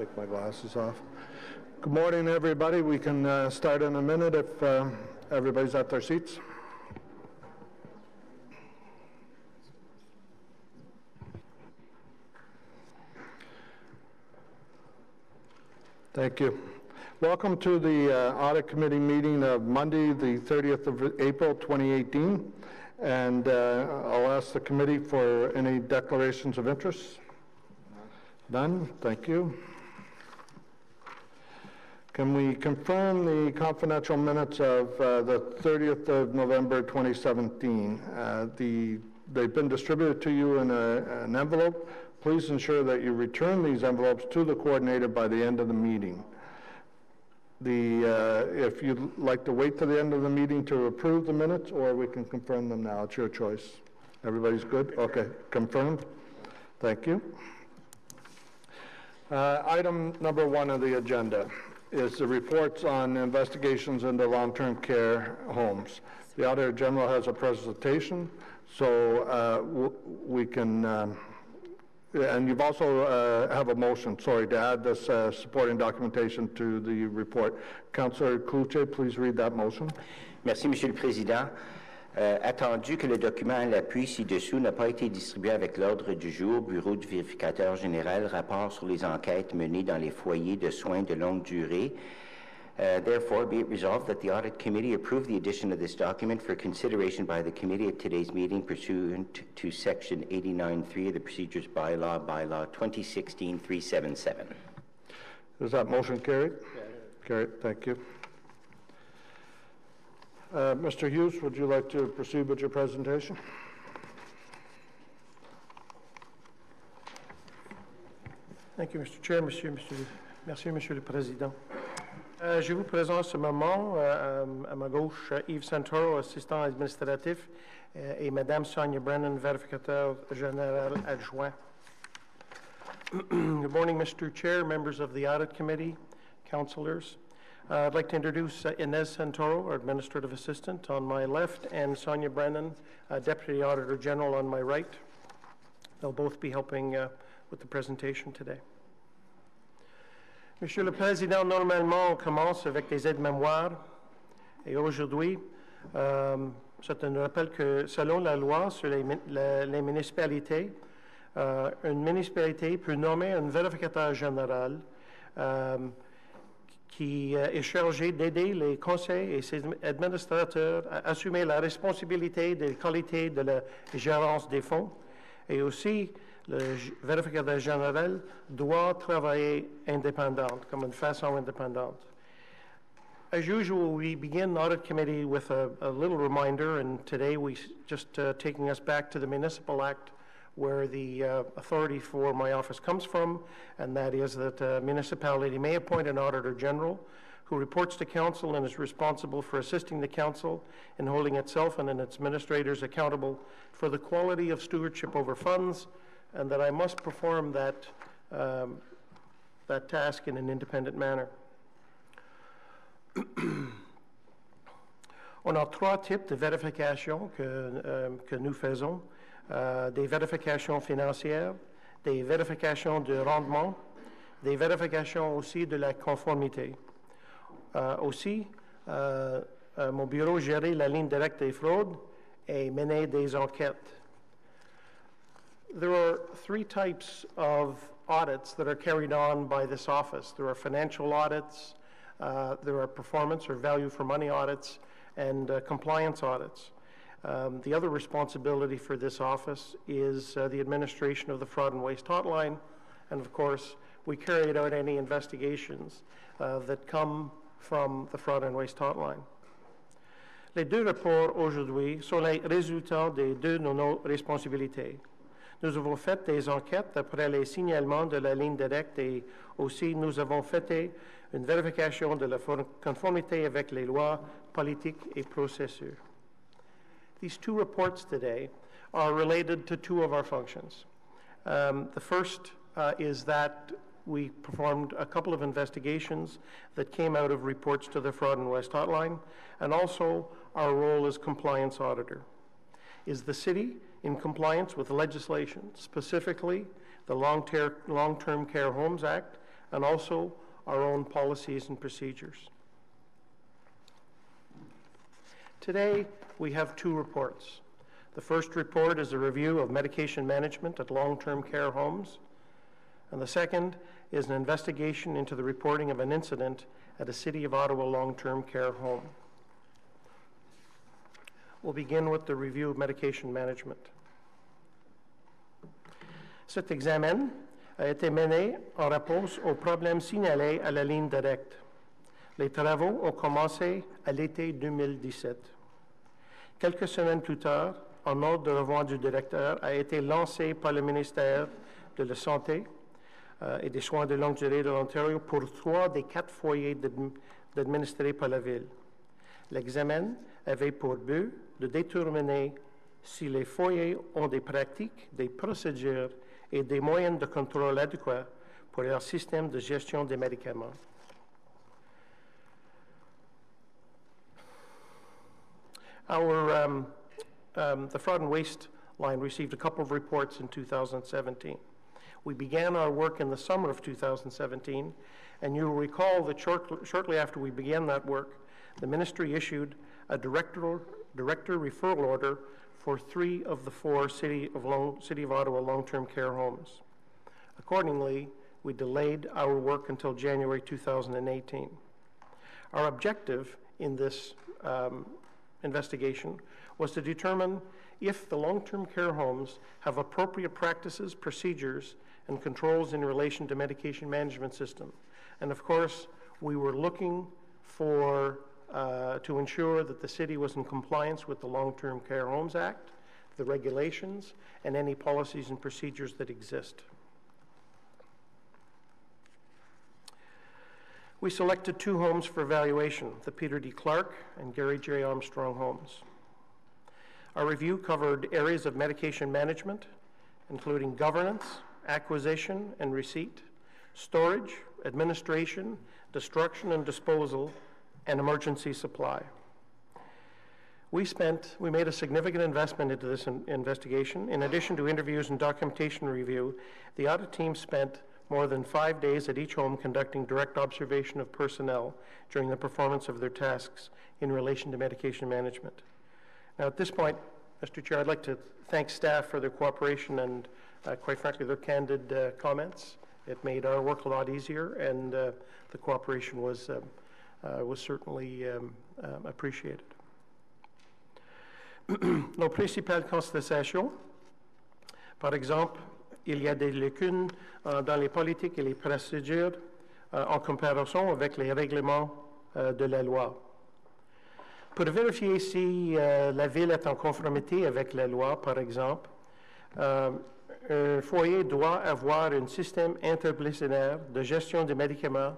take my glasses off. Good morning, everybody. We can start in a minute if everybody's at their seats. Thank you. Welcome to the Audit Committee meeting of Monday, the 30th of April, 2018. And I'll ask the committee for any declarations of interest. None? Thank you. Can we confirm the confidential minutes of the 30th of November 2017? They've been distributed to you in an envelope. Please ensure that you return these envelopes to the coordinator by the end of the meeting. If you'd like to wait to the end of the meeting to approve the minutes, or we can confirm them now. It's your choice. Everybody's good? Okay, confirmed. Thank you. Item number 1 of the agenda is the reports on investigations into long-term care homes. The Auditor General has a presentation, so we can, and you've also have a motion, sorry, to add this supporting documentation to the report. Councillor Cloutier, please read that motion. Merci, Monsieur le Président. Attendu que le document à l'appui ci-dessous n'a pas été distribué avec l'ordre du jour, Bureau du vérificateur général, rapport sur les enquêtes menées dans les foyers de soins de longue durée. Therefore, be it resolved that the Audit Committee approve the addition of this document for consideration by the Committee at today's meeting pursuant to Section 89.3 of the Procedures Bylaw, Bylaw 2016-377. Is that motion carried? Carried, thank you. Mr. Hughes, would you like to proceed with your presentation? Thank you, Mr. Chair. Merci, Monsieur le Président. Je vous présente ce moment, à ma gauche, Yves Santoro, assistant administratif, et Madame Sonia Brennan, vérificateur général adjoint. Good morning, Mr. Chair, members of the Audit Committee, councillors. I'd like to introduce Inez Santoro, our Administrative Assistant, on my left, and Sonia Brennan, Deputy Auditor General, on my right. They'll both be helping with the presentation today. Monsieur le Président, normalement, on commence avec les aides-mémoires. Et aujourd'hui, c'est un rappel que selon la loi sur les municipalités, une municipalité peut nommer un vérificateur général qui est chargé d'aider les conseils et ses administrateurs à assumer la responsabilité de la qualité de la gérance des fonds. Et aussi, le vérificateur général doit travailler indépendant, comme une façon indépendante. As usual, we begin the Audit Committee with a little reminder, and today we just taking us back to the Municipal Act, where the authority for my office comes from, and that is that a municipality may appoint an Auditor General who reports to Council and is responsible for assisting the Council in holding itself and its administrators accountable for the quality of stewardship over funds, and that I must perform that task in an independent manner. On a 3 types de vérifications que nous faisons. Des vérifications financières, des vérifications de rendement, des vérifications aussi de la conformité. Aussi, mon bureau gérait la ligne directe des fraudes et menait des enquêtes. There are 3 types of audits that are carried on by this office. There are financial audits, there are performance or value for money audits, and compliance audits. The other responsibility for this office is the administration of the Fraud and Waste Hotline, and of course, we carry out any investigations that come from the Fraud and Waste Hotline. Les 2 rapports aujourd'hui sont les résultats des 2 de nos responsabilités. Nous avons fait des enquêtes après les signalements de la ligne directe et aussi nous avons fait une vérification de la conformité avec les lois, politiques et procédures. These 2 reports today are related to 2 of our functions. The first is that we performed a couple of investigations that came out of reports to the Fraud and Waste Hotline, and also our role as compliance auditor. Is the city in compliance with legislation, specifically the Long-Term Care Homes Act, and also our own policies and procedures. Today, we have two reports. The first report is a review of medication management at long-term care homes, and the second is an investigation into the reporting of an incident at a City of Ottawa long-term care home. We'll begin with the review of medication management. Cet examen a été mené en réponse aux problèmes signalés à la ligne directe. Les travaux ont commencé à l'été 2017. Quelques semaines plus tard, un ordre de revoir du directeur a été lancé par le ministère de la Santé et des Soins de longue durée de l'Ontario pour 3 des 4 foyers administrés par la Ville. L'examen avait pour but de déterminer si les foyers ont des pratiques, des procédures et des moyens de contrôle adéquats pour leur système de gestion des médicaments. The fraud and waste line received a couple of reports in 2017. We began our work in the summer of 2017, and you'll recall that shortly after we began that work, the ministry issued a director referral order for 3 of the 4 City of Ottawa long-term care homes. Accordingly, we delayed our work until January 2018. Our objective in this investigation was to determine if the long-term care homes have appropriate practices, procedures, and controls in relation to medication management system. And of course, we were looking for to ensure that the city was in compliance with the Long-Term Care Homes Act, the regulations, and any policies and procedures that exist. We selected 2 homes for evaluation, the Peter D. Clark and Gary J. Armstrong homes. Our review covered areas of medication management, including governance, acquisition and receipt, storage, administration, destruction and disposal, and emergency supply. We made a significant investment into this investigation. In addition to interviews and documentation review, the audit team spent more than 5 days at each home conducting direct observation of personnel during the performance of their tasks in relation to medication management. Now, at this point, Mr. Chair, I'd like to thank staff for their cooperation and, quite frankly, their candid comments. It made our work a lot easier, and the cooperation was certainly appreciated. Nos principales constatations, par exemple, il y a des lacunes dans les politiques et les procédures en comparaison avec les règlements de la loi. Pour vérifier si la Ville est en conformité avec la loi, par exemple, un foyer doit avoir un système interdisciplinaire de gestion des médicaments.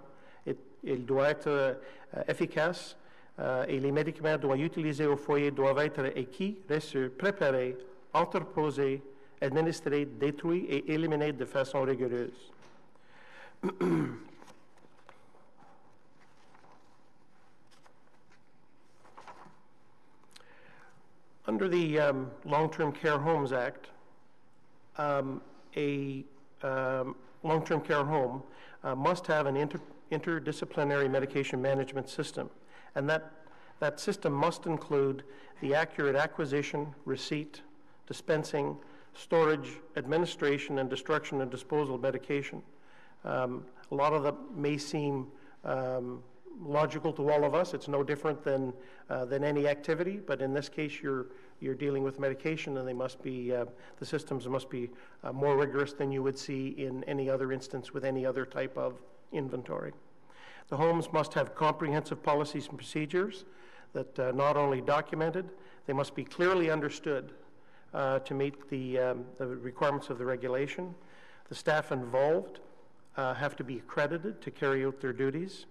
Il doit être efficace et les médicaments doivent utiliser au foyer doivent être acquis, reçus, préparés, entreposés, administrés, détruits et éliminés de façon rigoureuse. Under the Long-Term Care Homes Act, a long-term care home must have an interdisciplinary medication management system, and that system must include the accurate acquisition, receipt, dispensing, storage, administration, and destruction and disposal of medication. A lot of them may seem logical to all of us. It's no different than any activity, but in this case, you're dealing with medication, and they must be the systems must be more rigorous than you would see in any other instance with any other type of inventory. The homes must have comprehensive policies and procedures that not only documented, they must be clearly understood to meet the requirements of the regulation. The staff involved have to be accredited to carry out their duties.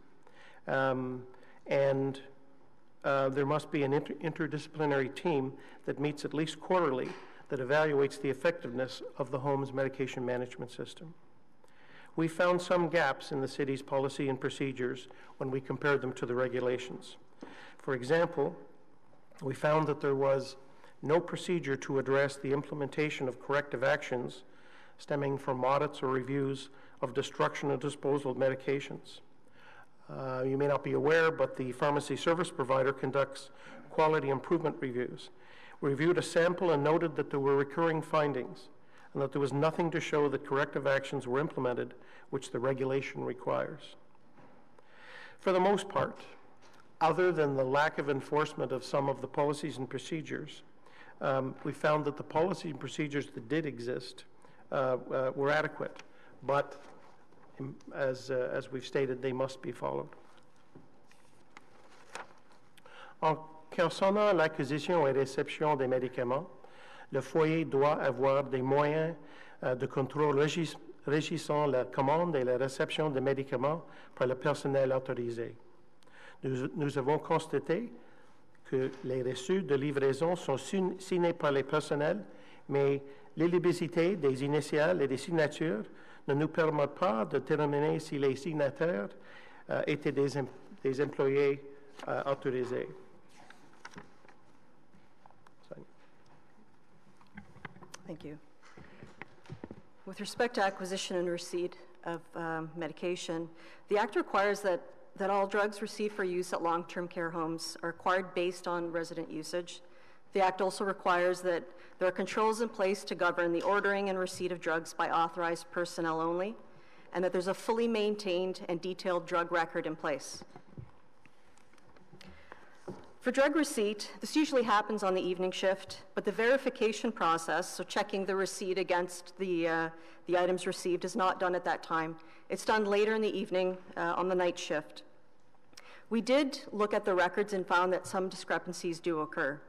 And there must be an interdisciplinary team that meets at least quarterly that evaluates the effectiveness of the home's medication management system. We found some gaps in the city's policy and procedures when we compared them to the regulations. For example, we found that there was no procedure to address the implementation of corrective actions stemming from audits or reviews of destruction and disposal of medications. You may not be aware, but the pharmacy service provider conducts quality improvement reviews. We reviewed a sample and noted that there were recurring findings and that there was nothing to show that corrective actions were implemented, which the regulation requires. For the most part, other than the lack of enforcement of some of the policies and procedures, we found that the policies and procedures that did exist were adequate, but as we've stated, they must be followed. En concernant l'acquisition et réception des médicaments, le foyer doit avoir des moyens de contrôle régissant la commande et la réception des médicaments par le personnel autorisé. Nous avons constaté que les reçus de livraison sont signés par les personnels, mais l'illisibilité des initiales et des signatures ne nous permet pas de déterminer si les signataires étaient des employés autorisés. Thank you. With respect to acquisition and receipt of medication, the Act requires that all drugs received for use at long-term care homes are acquired based on resident usage. The Act also requires that there are controls in place to govern the ordering and receipt of drugs by authorized personnel only, and that there's a fully maintained and detailed drug record in place. For drug receipt, this usually happens on the evening shift, but the verification process, so checking the receipt against the items received, is not done at that time. It's done later in the evening on the night shift. We did look at the records and found that some discrepancies do occur.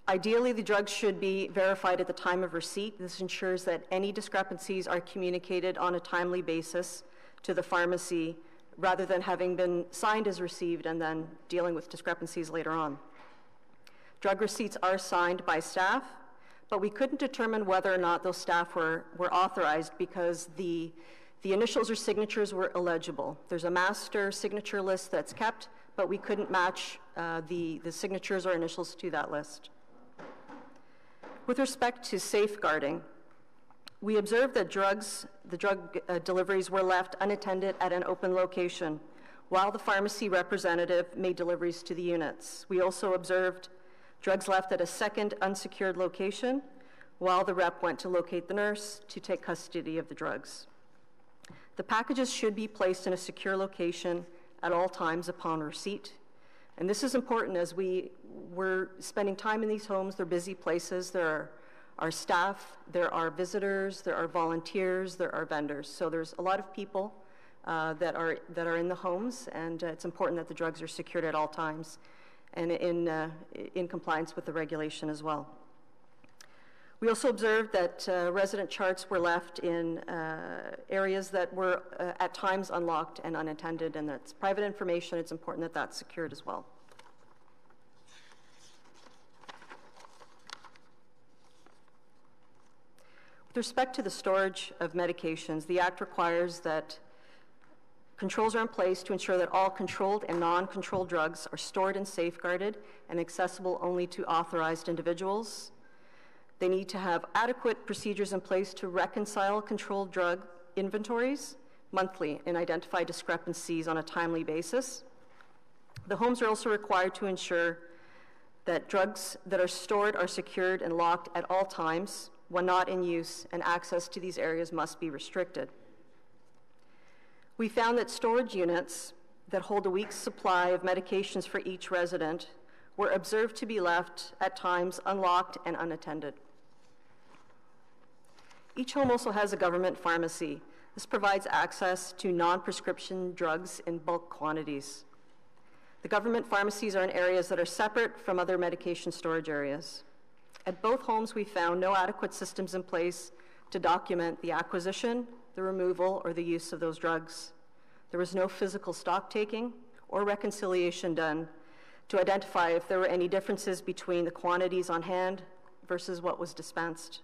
Ideally, the drugs should be verified at the time of receipt. This ensures that any discrepancies are communicated on a timely basis to the pharmacy rather than having been signed as received and then dealing with discrepancies later on. Drug receipts are signed by staff, but we couldn't determine whether or not those staff were authorized because the initials or signatures were illegible. There's a master signature list that's kept, but we couldn't match the signatures or initials to that list. With respect to safeguarding, we observed that the drug deliveries were left unattended at an open location, while the pharmacy representative made deliveries to the units. We also observed drugs left at a second unsecured location, while the rep went to locate the nurse to take custody of the drugs. The packages should be placed in a secure location at all times upon receipt. And this is important as we're spending time in these homes. They're busy places. There are staff, there are visitors, there are volunteers, there are vendors. So there's a lot of people that are in the homes, and it's important that the drugs are secured at all times and in compliance with the regulation as well. We also observed that resident charts were left in areas that were at times unlocked and unattended, and that's private information. It's important that that's secured as well. With respect to the storage of medications, the Act requires that controls are in place to ensure that all controlled and non-controlled drugs are stored and safeguarded and accessible only to authorized individuals. They need to have adequate procedures in place to reconcile controlled drug inventories monthly and identify discrepancies on a timely basis. The homes are also required to ensure that drugs that are stored are secured and locked at all times when not in use, and access to these areas must be restricted. We found that storage units that hold a week's supply of medications for each resident were observed to be left at times unlocked and unattended. Each home also has a government pharmacy. This provides access to non-prescription drugs in bulk quantities. The government pharmacies are in areas that are separate from other medication storage areas. At both homes, we found no adequate systems in place to document the acquisition, the removal, or the use of those drugs. There was no physical stock taking or reconciliation done to identify if there were any differences between the quantities on hand versus what was dispensed.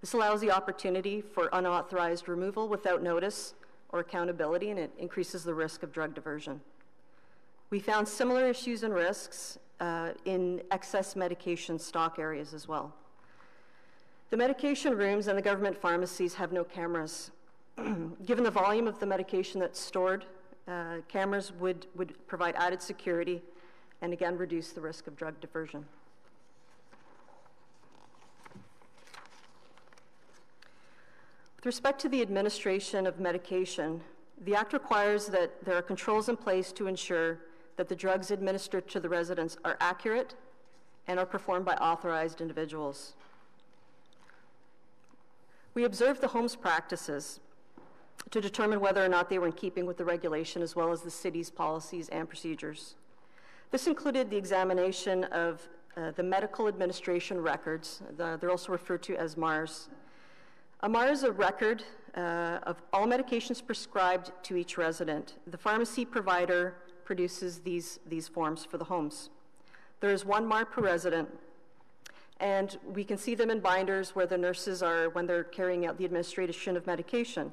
This allows the opportunity for unauthorized removal without notice or accountability, and it increases the risk of drug diversion. We found similar issues and risks in excess medication stock areas as well. The medication rooms and the government pharmacies have no cameras. Given the volume of the medication that's stored, cameras would provide added security and again reduce the risk of drug diversion. With respect to the administration of medication, the Act requires that there are controls in place to ensure that the drugs administered to the residents are accurate and are performed by authorized individuals. We observed the home's practices to determine whether or not they were in keeping with the regulation as well as the city's policies and procedures. This included the examination of the medical administration records. They're also referred to as MARs. A MAR is a record of all medications prescribed to each resident. The pharmacy provider produces these forms for the homes. There is one MAR per resident, and we can see them in binders where the nurses are when they're carrying out the administration of medication.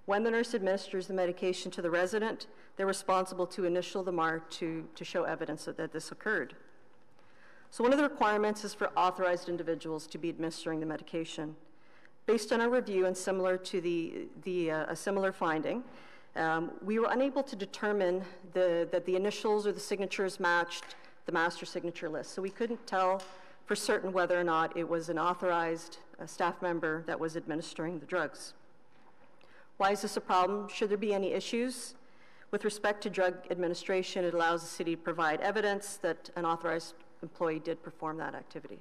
When the nurse administers the medication to the resident, they're responsible to initial the MAR to show evidence that this occurred. So one of the requirements is for authorized individuals to be administering the medication. Based on our review and similar to a similar finding, we were unable to determine that the initials or the signatures matched the master signature list. So we couldn't tell for certain whether or not it was an authorized staff member that was administering the drugs. Why is this a problem? Should there be any issues with respect to drug administration, it allows the city to provide evidence that an authorized employee did perform that activity.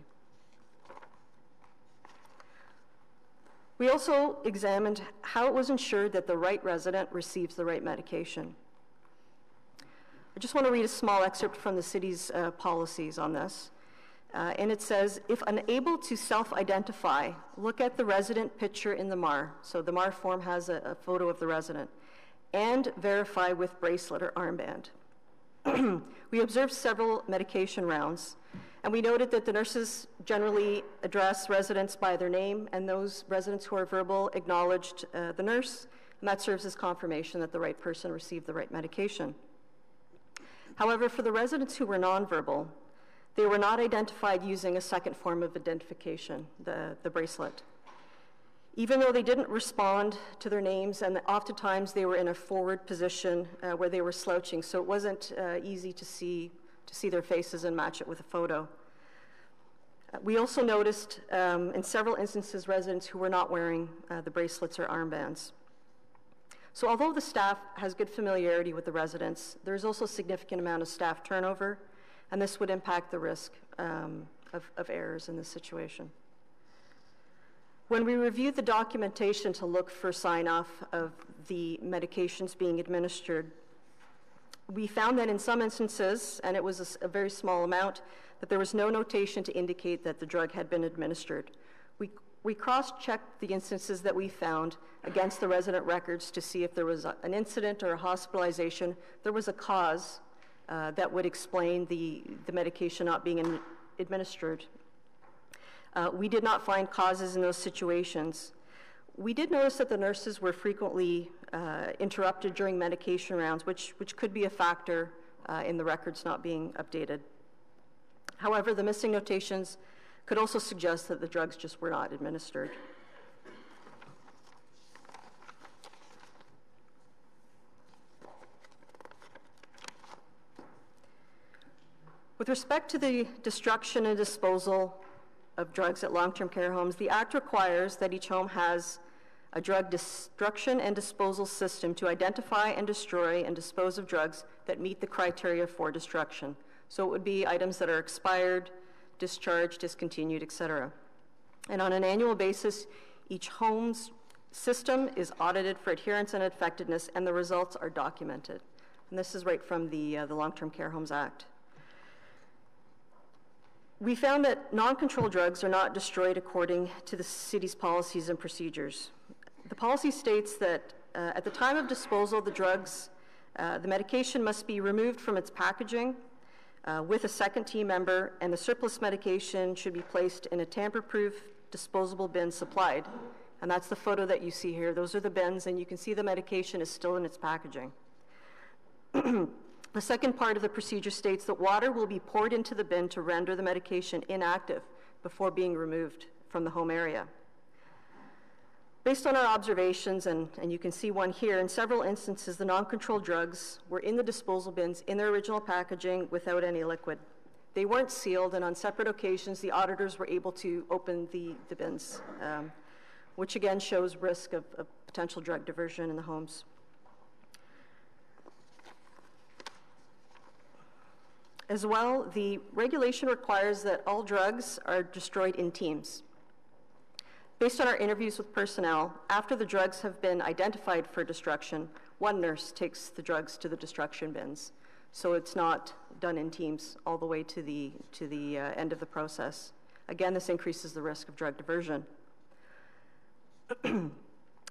We also examined how it was ensured that the right resident receives the right medication. I just want to read a small excerpt from the city's policies on this. And it says, if unable to self-identify, look at the resident picture in the MAR. So the MAR form has a photo of the resident. And verify with bracelet or armband. We observed several medication rounds, and we noted that the nurses generally address residents by their name, and those residents who are verbal acknowledged the nurse, and that serves as confirmation that the right person received the right medication. However, for the residents who were nonverbal, they were not identified using a second form of identification, the bracelet. Even though they didn't respond to their names, and oftentimes they were in a forward position where they were slouching, so it wasn't easy to see their faces and match it with a photo. We also noticed in several instances residents who were not wearing the bracelets or armbands. So although the staff has good familiarity with the residents, there's also a significant amount of staff turnover, and this would impact the risk of errors in this situation. When we reviewed the documentation to look for sign-off of the medications being administered, we found that in some instances, and it was a very small amount, that there was no notation to indicate that the drug had been administered. We cross-checked the instances that we found against the resident records to see if there was an incident or a hospitalization. There was a cause that would explain the medication not being administered. We did not find causes in those situations. We did notice that the nurses were frequently interrupted during medication rounds, which could be a factor in the records not being updated. However, the missing notations could also suggest that the drugs just were not administered. With respect to the destruction and disposal of drugs at long-term care homes, the Act requires that each home has a drug destruction and disposal system to identify and destroy and dispose of drugs that meet the criteria for destruction. So it would be items that are expired, discharged, discontinued, etc. And on an annual basis, each home's system is audited for adherence and effectiveness, and the results are documented. And this is right from the Long-Term Care Homes Act. We found that non-controlled drugs are not destroyed according to the city's policies and procedures. The policy states that at the time of disposal, the drugs, the medication must be removed from its packaging with a second team member, and the surplus medication should be placed in a tamper-proof disposable bin supplied. And that's the photo that you see here. Those are the bins, and you can see the medication is still in its packaging. The second part of the procedure states that water will be poured into the bin to render the medication inactive before being removed from the home area. Based on our observations, and you can see one here, in several instances, the non-controlled drugs were in the disposal bins in their original packaging without any liquid. They weren't sealed, and on separate occasions, the auditors were able to open the bins, which again shows risk of potential drug diversion in the homes. As well, the regulation requires that all drugs are destroyed in teams. Based on our interviews with personnel, after the drugs have been identified for destruction, one nurse takes the drugs to the destruction bins. So it's not done in teams all the way to the end of the process. Again, this increases the risk of drug diversion.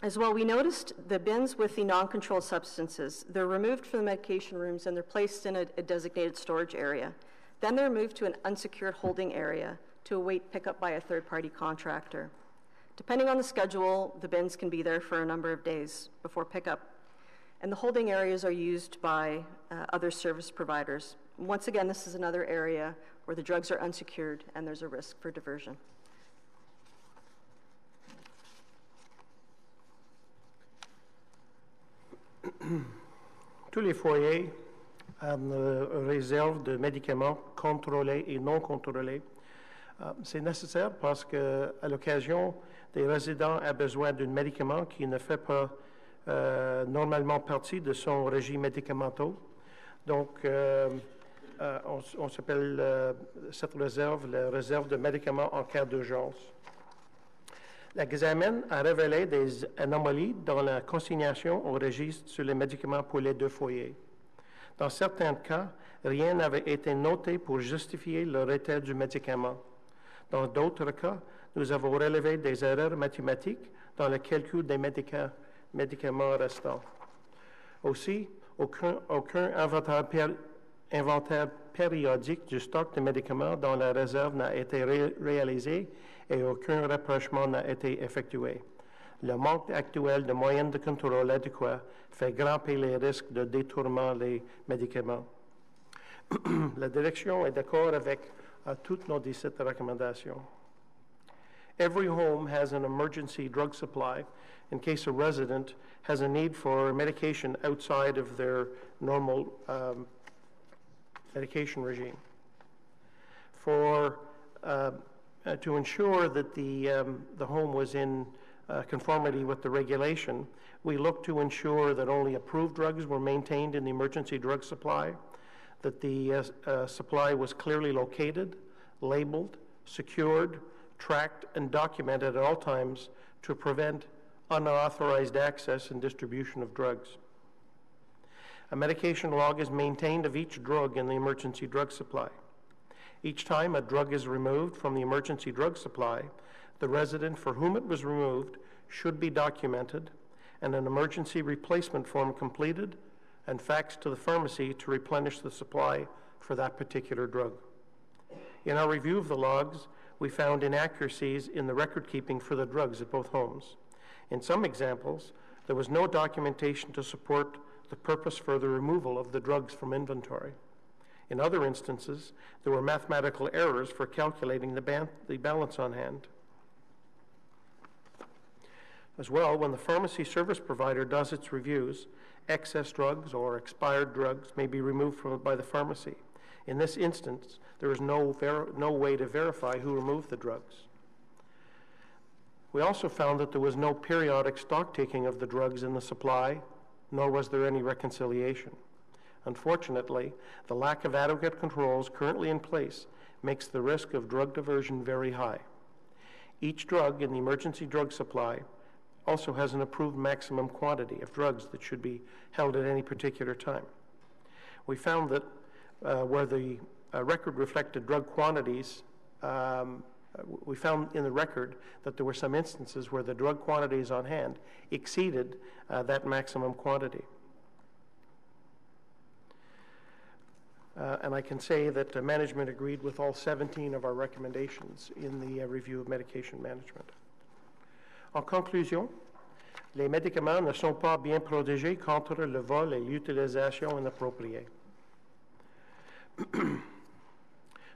As well, we noticed the bins with the non-controlled substances. They're removed from the medication rooms and they're placed in a designated storage area. Then they're moved to an unsecured holding area to await pickup by a third-party contractor. Depending on the schedule, the bins can be there for a number of days before pickup. And the holding areas are used by other service providers. Once again, this is another area where the drugs are unsecured and there's a risk for diversion. Tous les foyers en réserve de médicaments contrôlés et non contrôlés. C'est nécessaire parce qu'à l'occasion, des résidents ont besoin d'un médicament qui ne fait pas normalement partie de son régime médicamenteux. Donc, on s'appelle cette réserve la réserve de médicaments en cas d'urgence. L'examen a révélé des anomalies dans la consignation au registre sur les médicaments pour les deux foyers. Dans certains cas, rien n'avait été noté pour justifier le retrait du médicament. Dans d'autres cas, nous avons relevé des erreurs mathématiques dans le calcul des médicaments restants. Aussi, aucun inventaire périodique du stock de médicaments dans la réserve n'a été réalisé et aucun rapprochement n'a été effectué. Le manque actuel de moyens de contrôle adéquats fait grimper les risques de détournement des médicaments. La direction est d'accord avec toutes nos 17 recommandations. Every home has an emergency drug supply in case a resident has a need for medication outside of their normal medication regime. To ensure that the home was in conformity with the regulation, we looked to ensure that only approved drugs were maintained in the emergency drug supply, that the supply was clearly located, labeled, secured, tracked, and documented at all times to prevent unauthorized access and distribution of drugs. A medication log is maintained of each drug in the emergency drug supply. Each time a drug is removed from the emergency drug supply, the resident for whom it was removed should be documented and an emergency replacement form completed and faxed to the pharmacy to replenish the supply for that particular drug. In our review of the logs, we found inaccuracies in the record keeping for the drugs at both homes. In some examples, there was no documentation to support the purpose for the removal of the drugs from inventory. In other instances, there were mathematical errors for calculating the balance on hand. As well, when the pharmacy service provider does its reviews, excess drugs or expired drugs may be removed by the pharmacy. In this instance, there is no way to verify who removed the drugs. We also found that there was no periodic stock taking of the drugs in the supply, nor was there any reconciliation. Unfortunately, the lack of adequate controls currently in place makes the risk of drug diversion very high. Each drug in the emergency drug supply also has an approved maximum quantity of drugs that should be held at any particular time. We found that where the record reflected drug quantities, we found in the record that there were some instances where the drug quantities on hand exceeded that maximum quantity. And I can say that management agreed with all 17 of our recommendations in the review of medication management. En conclusion, les médicaments ne sont pas bien protégés contre le vol et l'utilisation inappropriée.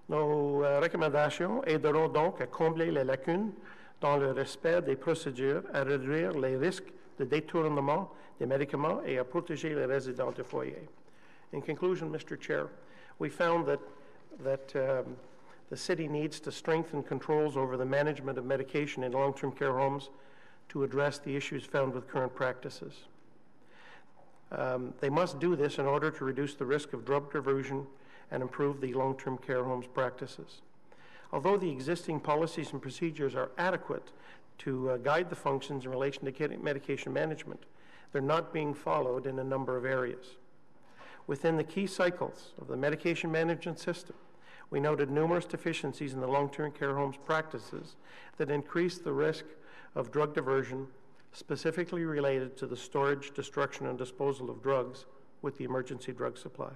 Nos recommandations aideront donc à combler les lacunes dans le respect des procédures, à réduire les risques de détournement des médicaments et à protéger les résidents du foyer. In conclusion, Mr. Chair, we found that the city needs to strengthen controls over the management of medication in long-term care homes to address the issues found with current practices. They must do this in order to reduce the risk of drug diversion and improve the long-term care homes practices. Although the existing policies and procedures are adequate to guide the functions in relation to medication management, they're not being followed in a number of areas. Within the key cycles of the medication management system, we noted numerous deficiencies in the long-term care homes practices that increase the risk of drug diversion, specifically related to the storage, destruction, and disposal of drugs with the emergency drug supply.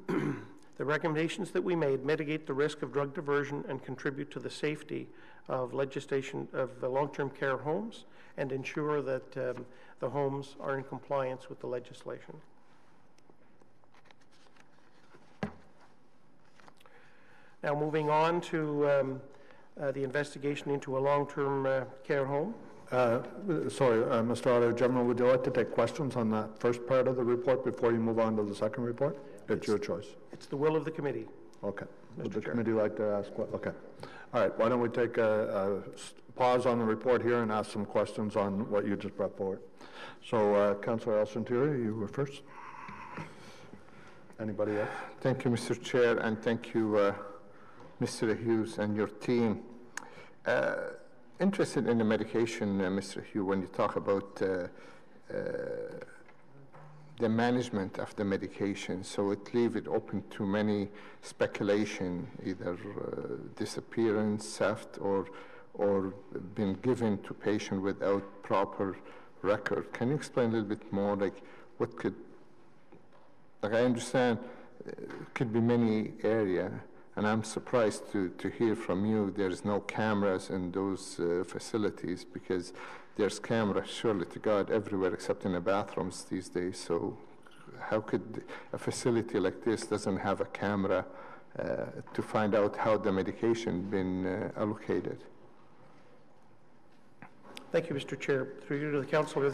The recommendations that we made mitigate the risk of drug diversion and contribute to the safety of legislation of long-term care homes and ensure that the homes are in compliance with the legislation. Now moving on to the investigation into a long-term care home. Sorry, Mr. Auditor General, would you like to take questions on that first part of the report before you move on to the second report? It's your choice. It's the will of the committee. Okay. Would the Chair. committee like to ask what? Okay. All right. Why don't we take a pause on the report here and ask some questions on what you just brought forward. So, Councillor El-Santiri, you were first. Anybody else? Thank you, Mr. Chair, and thank you, Mr. Hughes and your team. Interested in the medication, Mr. Hughes, when you talk about the management of the medication, so it leaves it open to many speculation, either disappearance, theft, or been given to patient without proper record. Can you explain a little bit more, like what could, like I understand, could be many area, and I'm surprised to hear from you there's no cameras in those facilities, because there's cameras, surely to God, everywhere except in the bathrooms these days. So how could a facility like this doesn't have a camera to find out how the medication been allocated? Thank you, Mr. Chair. Through you to the councillor,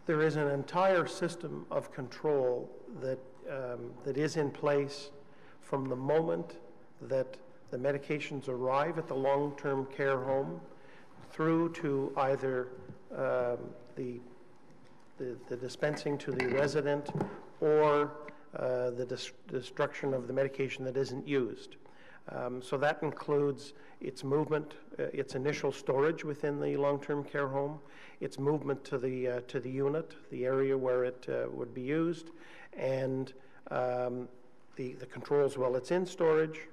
there is an entire system of control that is in place from the moment that the medications arrive at the long-term care home through to either the dispensing to the resident or the destruction of the medication that isn't used. So that includes its movement, its initial storage within the long-term care home, its movement to the unit, the area where it would be used, and the controls while it's in storage,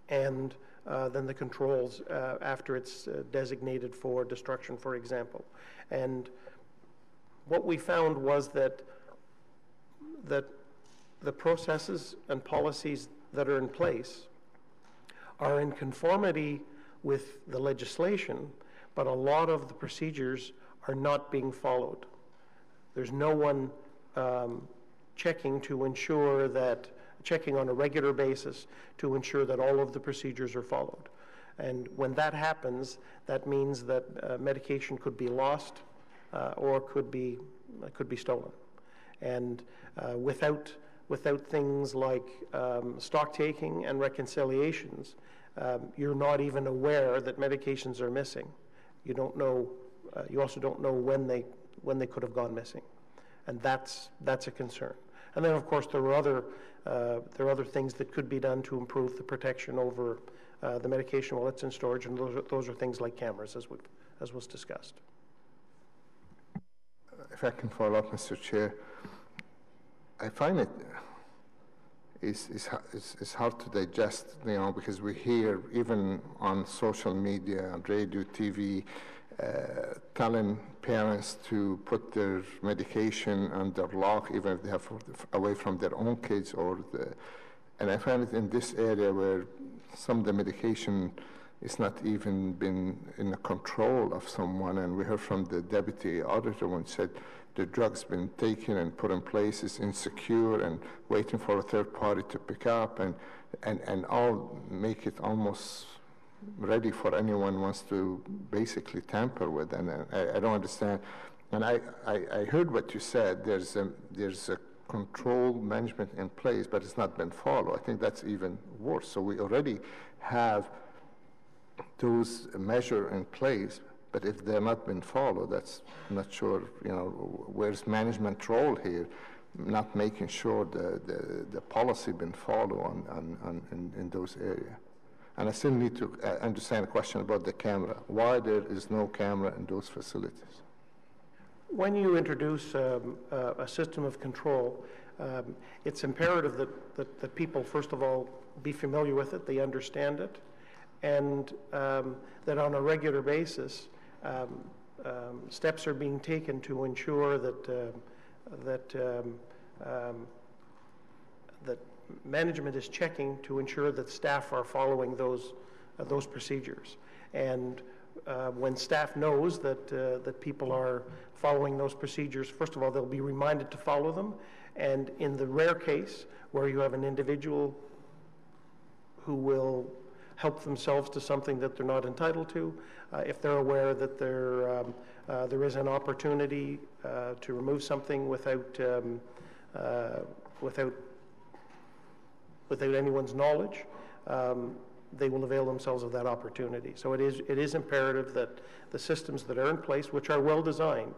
and then the controls after it's designated for destruction, for example. And what we found was that the processes and policies that are in place are in conformity with the legislation, but a lot of the procedures are not being followed. There's no one checking on a regular basis to ensure that all of the procedures are followed. And when that happens, that means that medication could be lost or could be stolen. And without things like stock taking and reconciliations, you're not even aware that medications are missing. You don't know. You also don't know when they could have gone missing, and that's a concern. And then, of course, there are other things that could be done to improve the protection over the medication while it's in storage, and those are things like cameras, as was discussed. If I can follow up, Mr. Chair, I find it's hard to digest, because we hear even on social media, on radio, TV, telling parents to put their medication under lock, even if they have away from their own kids, and I find it in this area where some of the medication is not even been in the control of someone, and we heard from the deputy auditor when said the drugs been taken and put in place is insecure and waiting for a third party to pick up and all make it almost ready for anyone wants to basically tamper with. And I don't understand. And I heard what you said. There's a control management in place, but it's not been followed. I think that's even worse. So we already have those measures in place, but if they're not been followed, that's I'm not sure, where's management role here, not making sure the policy been followed in those areas. And I still need to understand a question about the camera. Why there is no camera in those facilities? When you introduce a system of control, it's imperative that people, first of all, be familiar with it, they understand it, and that on a regular basis, steps are being taken to ensure that management is checking to ensure that staff are following those procedures. And when staff knows that people are following those procedures, first of all, they'll be reminded to follow them. And in the rare case where you have an individual who will help themselves to something that they're not entitled to, if they're aware that there is an opportunity to remove something without anyone's knowledge, they will avail themselves of that opportunity. So it is imperative that the systems that are in place, which are well designed,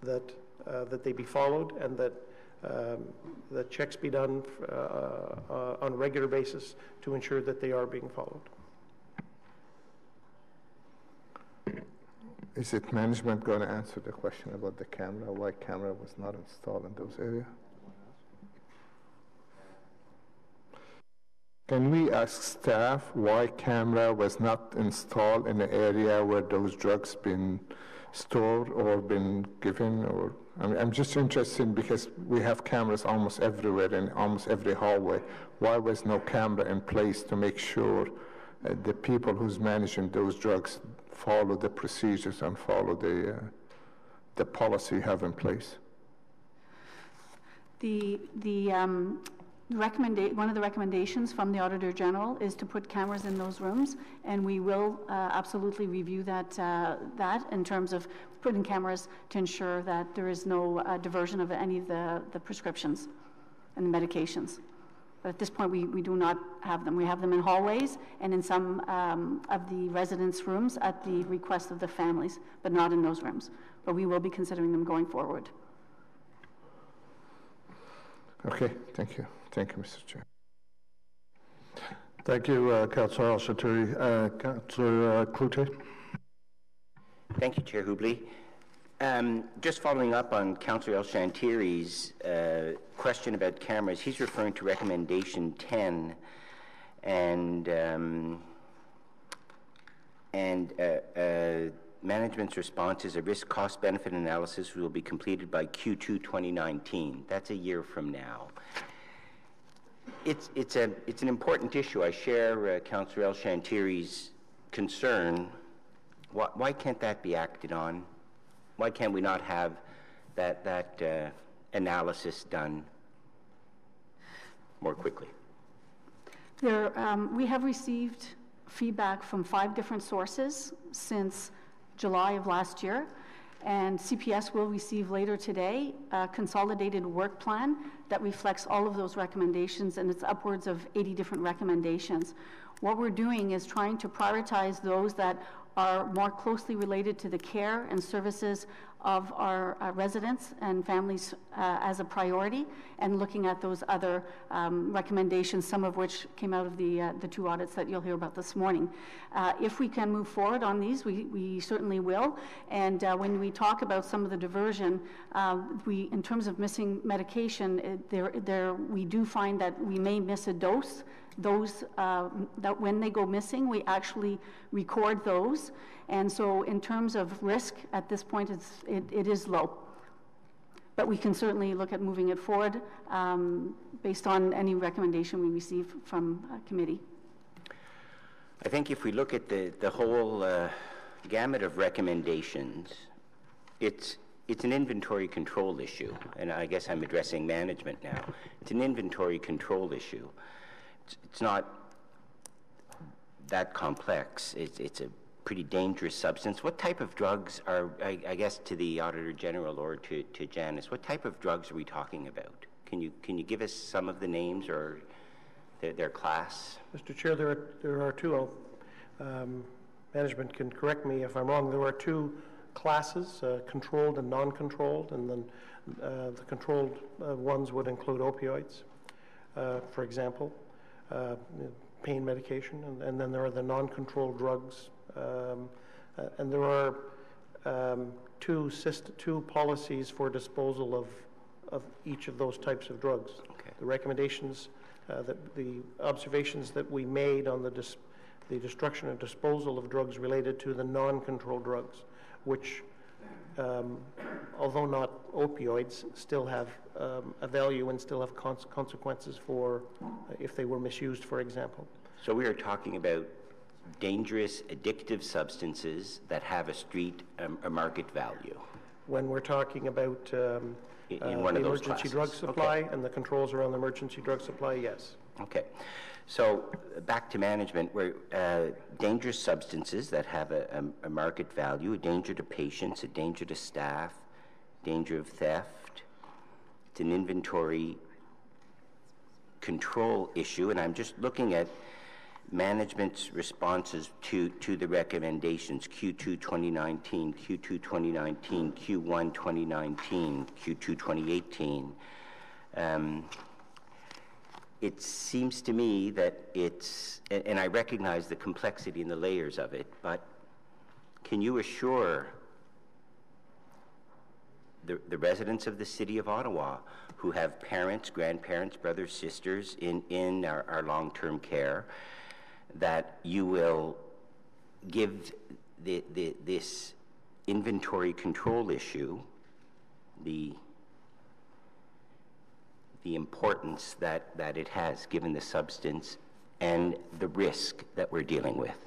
that they be followed, and that checks be done on a regular basis to ensure that they are being followed. Is it management going to answer the question about the camera, why camera was not installed in those areas? Can we ask staff why camera was not installed in the area where those drugs been stored or been given? Or I'm just interested because we have cameras almost everywhere in almost every hallway. Why was no camera in place to make sure the people who's managing those drugs follow the procedures and follow the policy you have in place? One of the recommendations from the Auditor General is to put cameras in those rooms, and we will absolutely review that in terms of putting cameras to ensure that there is no diversion of any of the prescriptions and the medications. But at this point, we do not have them. We have them in hallways and in some of the residents' rooms at the request of the families, but not in those rooms. But we will be considering them going forward. Okay, thank you. Thank you, Mr. Chair. Thank you, Councillor Al-Shatturi. Councillor Cloutier. Thank you, Chair Hubley. Just following up on Councillor El-Shantiri's question about cameras, he's referring to recommendation 10 and management's response is a risk cost benefit analysis will be completed by Q2 2019. That's a year from now. It's an important issue. I share Councillor El-Shantiri's concern. Why can't that be acted on? Why can't we not have that analysis done more quickly? We have received feedback from 5 different sources since July of last year, and CPS will receive later today a consolidated work plan that reflects all of those recommendations, and it's upwards of 80 different recommendations. What we're doing is trying to prioritize those that are more closely related to the care and services of our residents and families as a priority, and looking at those other recommendations, some of which came out of the 2 audits that you'll hear about this morning. If we can move forward on these, we certainly will. And when we talk about some of the diversion, in terms of missing medication, we do find that we may miss a dose. Those that when they go missing, we actually record those. And so in terms of risk, at this point, it is low. But we can certainly look at moving it forward based on any recommendation we receive from committee. I think if we look at the whole gamut of recommendations, it's it's an inventory control issue, and I guess I'm addressing management now. It's an inventory control issue. It's not that complex. It's a pretty dangerous substance. What type of drugs are, I guess to the Auditor General or to Janice, what type of drugs are we talking about? Can you give us some of the names or their class? Mr. Chair, there are two. Management can correct me if I'm wrong. There are two classes, controlled and non-controlled, and then the controlled ones would include opioids, for example, pain medication, and then there are the non-controlled drugs, and there are two policies for disposal of each of those types of drugs. Okay. The recommendations, the observations that we made on the destruction and disposal of drugs related to the non-controlled drugs, which, although not opioids, still have a value and still have consequences for if they were misused, for example. So we are talking about dangerous, addictive substances that have a market value. When we're talking about in one of those emergency classes. drug supply, Okay. and the controls around the emergency drug supply, yes. Okay. So back to management, where dangerous substances that have a market value, a danger to patients, a danger to staff, danger of theft. It's an inventory control issue, and I'm just looking at management's responses to the recommendations, Q2 2019, Q2 2019, Q1 2019, Q2 2018. It seems to me that it's, and I recognize the complexity and the layers of it, but can you assure the residents of the City of Ottawa who have parents, grandparents, brothers, sisters in our long-term care that you will give this inventory control issue the importance that it has, given the substance and the risk that we're dealing with?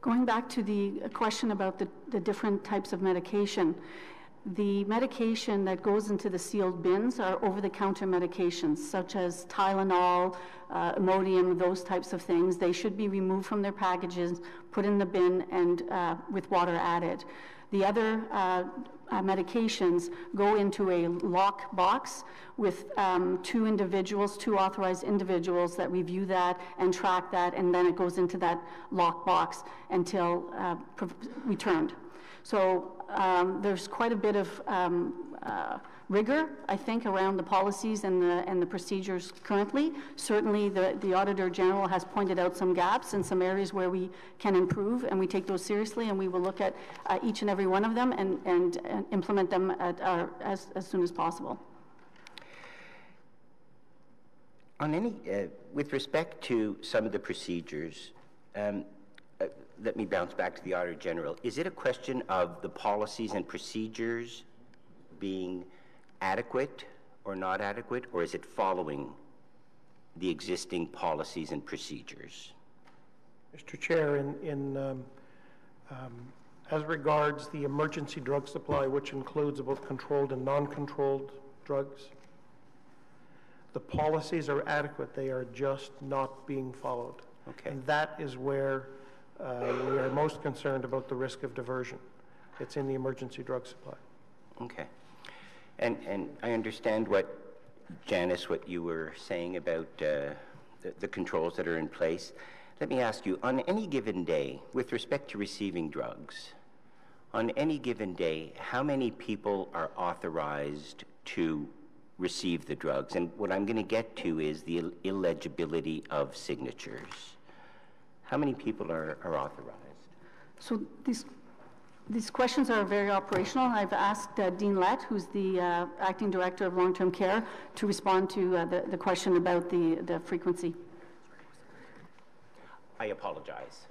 Going back to the question about the different types of medication, the medication that goes into the sealed bins are over-the-counter medications, such as Tylenol, Imodium, those types of things. They should be removed from their packages, put in the bin, and with water added. The other medications go into a lock box with two authorized individuals that review that and track that, and then it goes into that lock box until returned. So there's quite a bit of rigor, I think, around the policies and the procedures currently. Certainly, the Auditor General has pointed out some gaps and some areas where we can improve, and we take those seriously, and we will look at each and every one of them and implement them as soon as possible. On any, with respect to some of the procedures, let me bounce back to the Auditor General. Is it a question of the policies and procedures being adequate or not adequate, or is it following the existing policies and procedures? Mr. Chair, as regards the emergency drug supply, which includes both controlled and non-controlled drugs, the policies are adequate. They are just not being followed. Okay. And that is where we are most concerned about the risk of diversion. It's in the emergency drug supply. Okay. And I understand Janice, what you were saying about the controls that are in place. Let me ask you, on any given day, with respect to receiving drugs, on any given day, how many people are authorized to receive the drugs? And what I'm going to get to is the illegibility of signatures. How many people are authorized? So these questions are very operational. I've asked Dean Lett, who's the Acting Director of Long-Term Care, to respond to the question about the frequency. I apologize.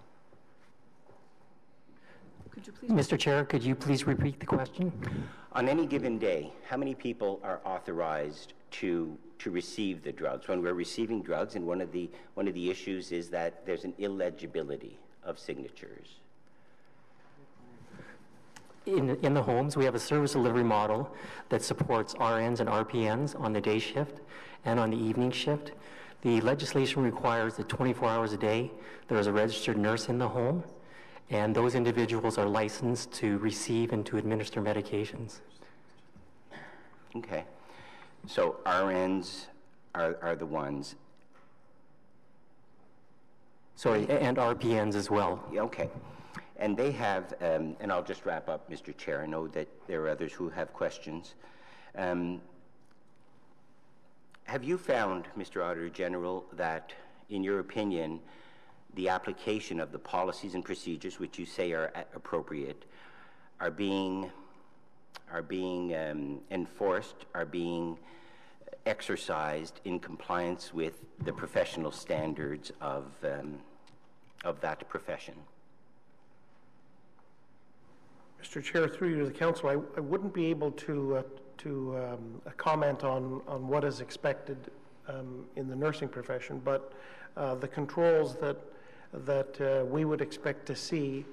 Could you please? Mr. Chair, could you please repeat the question? On any given day, how many people are authorized to receive the drugs? When we're receiving drugs, and one of the issues is that there's an illegibility of signatures. in the homes, we have a service delivery model that supports RNs and RPNs on the day shift and on the evening shift. The legislation requires that 24 hours a day, there is a registered nurse in the home, and those individuals are licensed to receive and to administer medications. Okay. So RNs are the ones. Sorry, and RPNs as well. Yeah, okay. And they have, and I'll just wrap up, Mr. Chair. I know that there are others who have questions. Have you found, Mr. Auditor General, that, in your opinion, the application of the policies and procedures which you say are appropriate are being enforced, are being exercised in compliance with the professional standards of that profession? Mr. Chair, through you to the council, I wouldn't be able to comment on what is expected in the nursing profession, but the controls that we would expect to see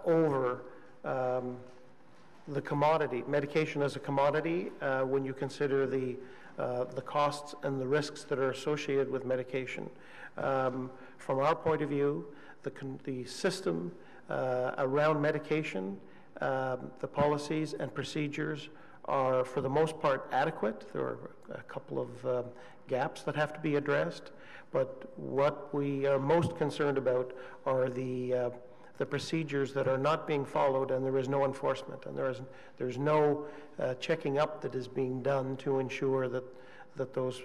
over the commodity, medication as a commodity, when you consider the costs and the risks that are associated with medication. From our point of view, the system around medication, the policies and procedures are, for the most part, adequate. There are a couple of gaps that have to be addressed, but what we are most concerned about are the procedures that are not being followed, and there is no enforcement, and there's no checking up that is being done to ensure that those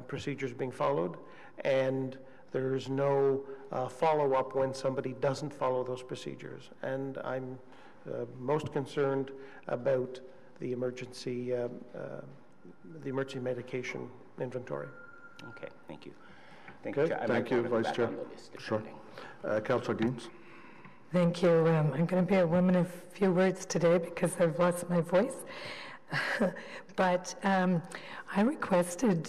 procedures are being followed, and there's no follow-up when somebody doesn't follow those procedures. And I'm most concerned about the emergency medication inventory. Okay, thank you. Okay, thank you, Vice Chair. Sure. Councillor Deans. Thank you. I'm going to be a woman of few words today because I've lost my voice. But I requested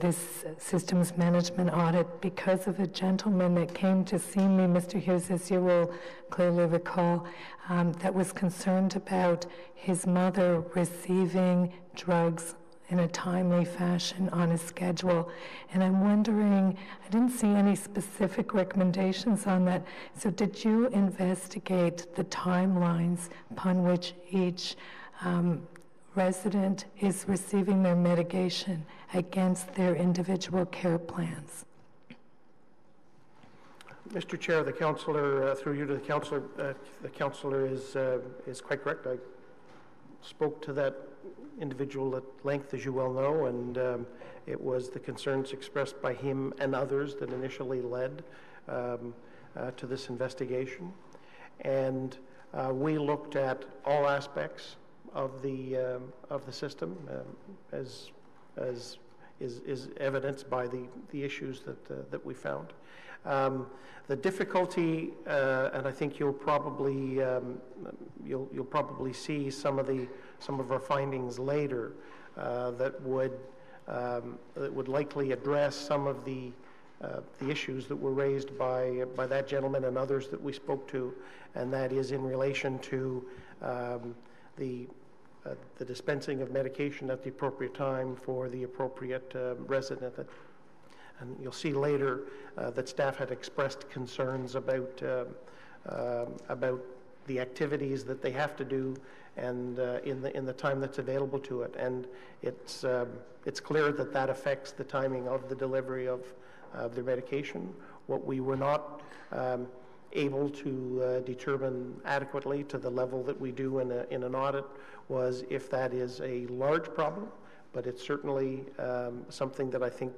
this systems management audit because of a gentleman that came to see me, Mr. Hughes, as you will clearly recall, that was concerned about his mother receiving drugs in a timely fashion on a schedule. And I'm wondering, I didn't see any specific recommendations on that. So did you investigate the timelines upon which each resident is receiving their medication against their individual care plans? Mr. Chair, the councillor, through you to the councillor is quite correct. I spoke to that individual at length, as you well know, and it was the concerns expressed by him and others that initially led to this investigation. And we looked at all aspects of the system, as is evidenced by the issues that we found. The difficulty, and I think you'll probably see some of our findings later that would likely address some of the issues that were raised by that gentleman and others that we spoke to, and that is in relation to the dispensing of medication at the appropriate time for the appropriate resident. And you'll see later that staff had expressed concerns about the activities that they have to do, and in the time that's available to it. And it's clear that affects the timing of the delivery of their medication. What we were not able to determine adequately to the level that we do in an audit was if that is a large problem, but it's certainly something that I think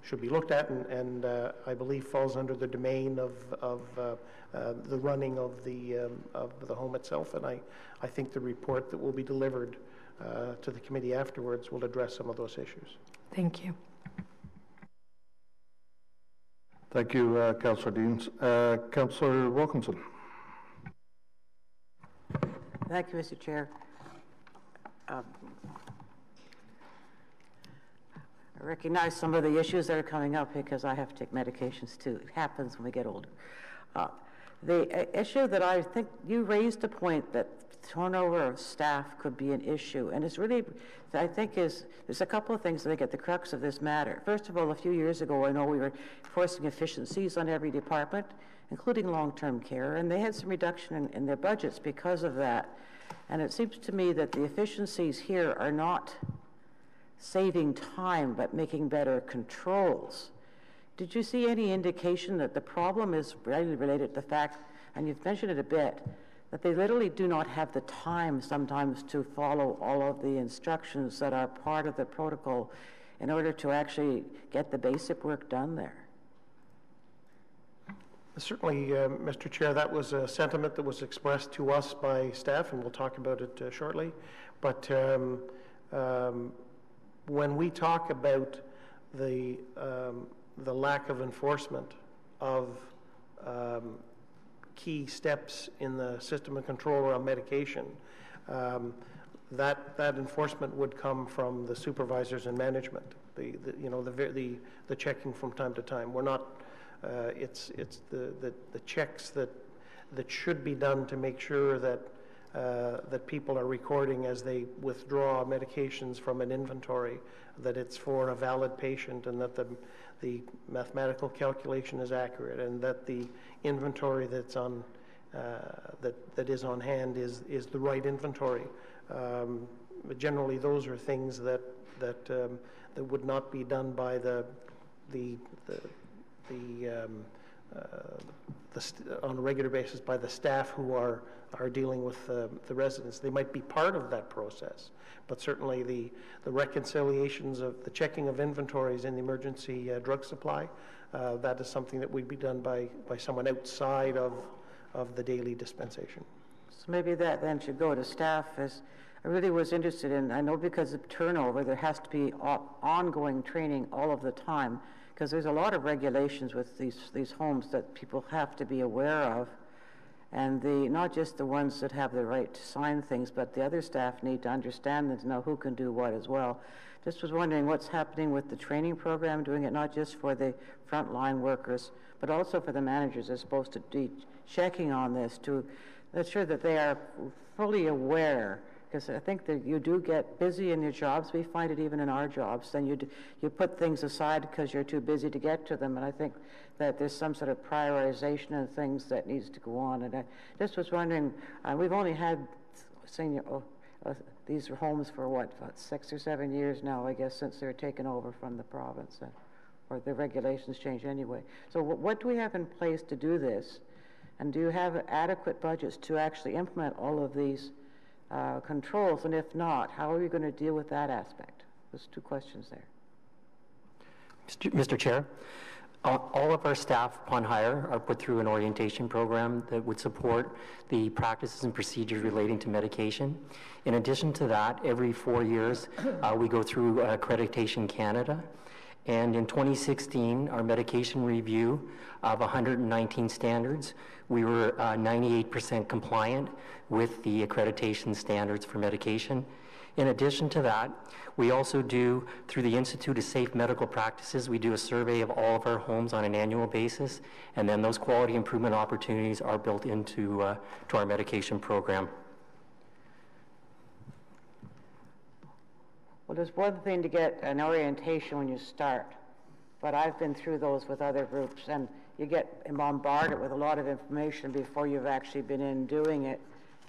should be looked at, and I believe falls under the domain of the running of the home itself. And I think the report that will be delivered to the committee afterwards will address some of those issues. Thank you. Thank you, Councillor Deans. Councillor Wilkinson. Thank you, Mr. Chair. I recognize some of the issues that are coming up because I have to take medications too. It happens when we get older. The issue that I think you raised a point that turnover of staff could be an issue, and it's really, I think, there's a couple of things that I think at the crux of this matter. First of all, a few years ago, I know we were forcing efficiencies on every department, including long-term care, and they had some reduction in their budgets because of that. And it seems to me that the efficiencies here are not saving time, but making better controls. Did you see any indication that the problem is really related to the fact, and you've mentioned it a bit, that they literally do not have the time sometimes to follow all of the instructions that are part of the protocol in order to actually get the basic work done there? Certainly, Mr. Chair, that was a sentiment that was expressed to us by staff, and we'll talk about it shortly. But when we talk about the lack of enforcement of key steps in the system of control around medication, that enforcement would come from the supervisors and management. The checking from time to time. We're not. It's the checks that should be done to make sure that that people are recording as they withdraw medications from an inventory, that it's for a valid patient, and that the mathematical calculation is accurate, and that the inventory that's on that is on hand is the right inventory. Generally, those are things that would not be done by on a regular basis by the staff who are dealing with the residents. They might be part of that process, but certainly the reconciliations of the checking of inventories in the emergency drug supply, that is something that would be done by someone outside of the daily dispensation. So maybe that then should go to staff. As I really was interested in, I know because of turnover, there has to be ongoing training all of the time, because there's a lot of regulations with these homes that people have to be aware of, and not just the ones that have the right to sign things, but the other staff need to understand and to know who can do what as well. Just was wondering what's happening with the training program, doing it not just for the frontline workers, but also for the managers. They're supposed to be checking on this to ensure that they are fully aware, because I think that you do get busy in your jobs. We find it even in our jobs. Then you put things aside because you're too busy to get to them. And I think that there's some sort of prioritization of things that needs to go on. And I just was wondering, we've only had these homes for what, 6 or 7 years now, I guess, since they were taken over from the province, or the regulations changed anyway. So what do we have in place to do this? And do you have adequate budgets to actually implement all of these controls, and if not, how are you going to deal with that aspect? There's two questions there. Mr. Chair, all of our staff upon hire are put through an orientation program that would support the practices and procedures relating to medication. In addition to that, every 4 years we go through Accreditation Canada, and in 2016, our medication review of 119 standards, we were 98% compliant with the accreditation standards for medication. In addition to that, we also do, through the Institute of Safe Medical Practices, we do a survey of all of our homes on an annual basis, and then those quality improvement opportunities are built into to our medication program. Well, there's one thing to get an orientation when you start, but I've been through those with other groups, and you get bombarded with a lot of information before you've actually been in doing it.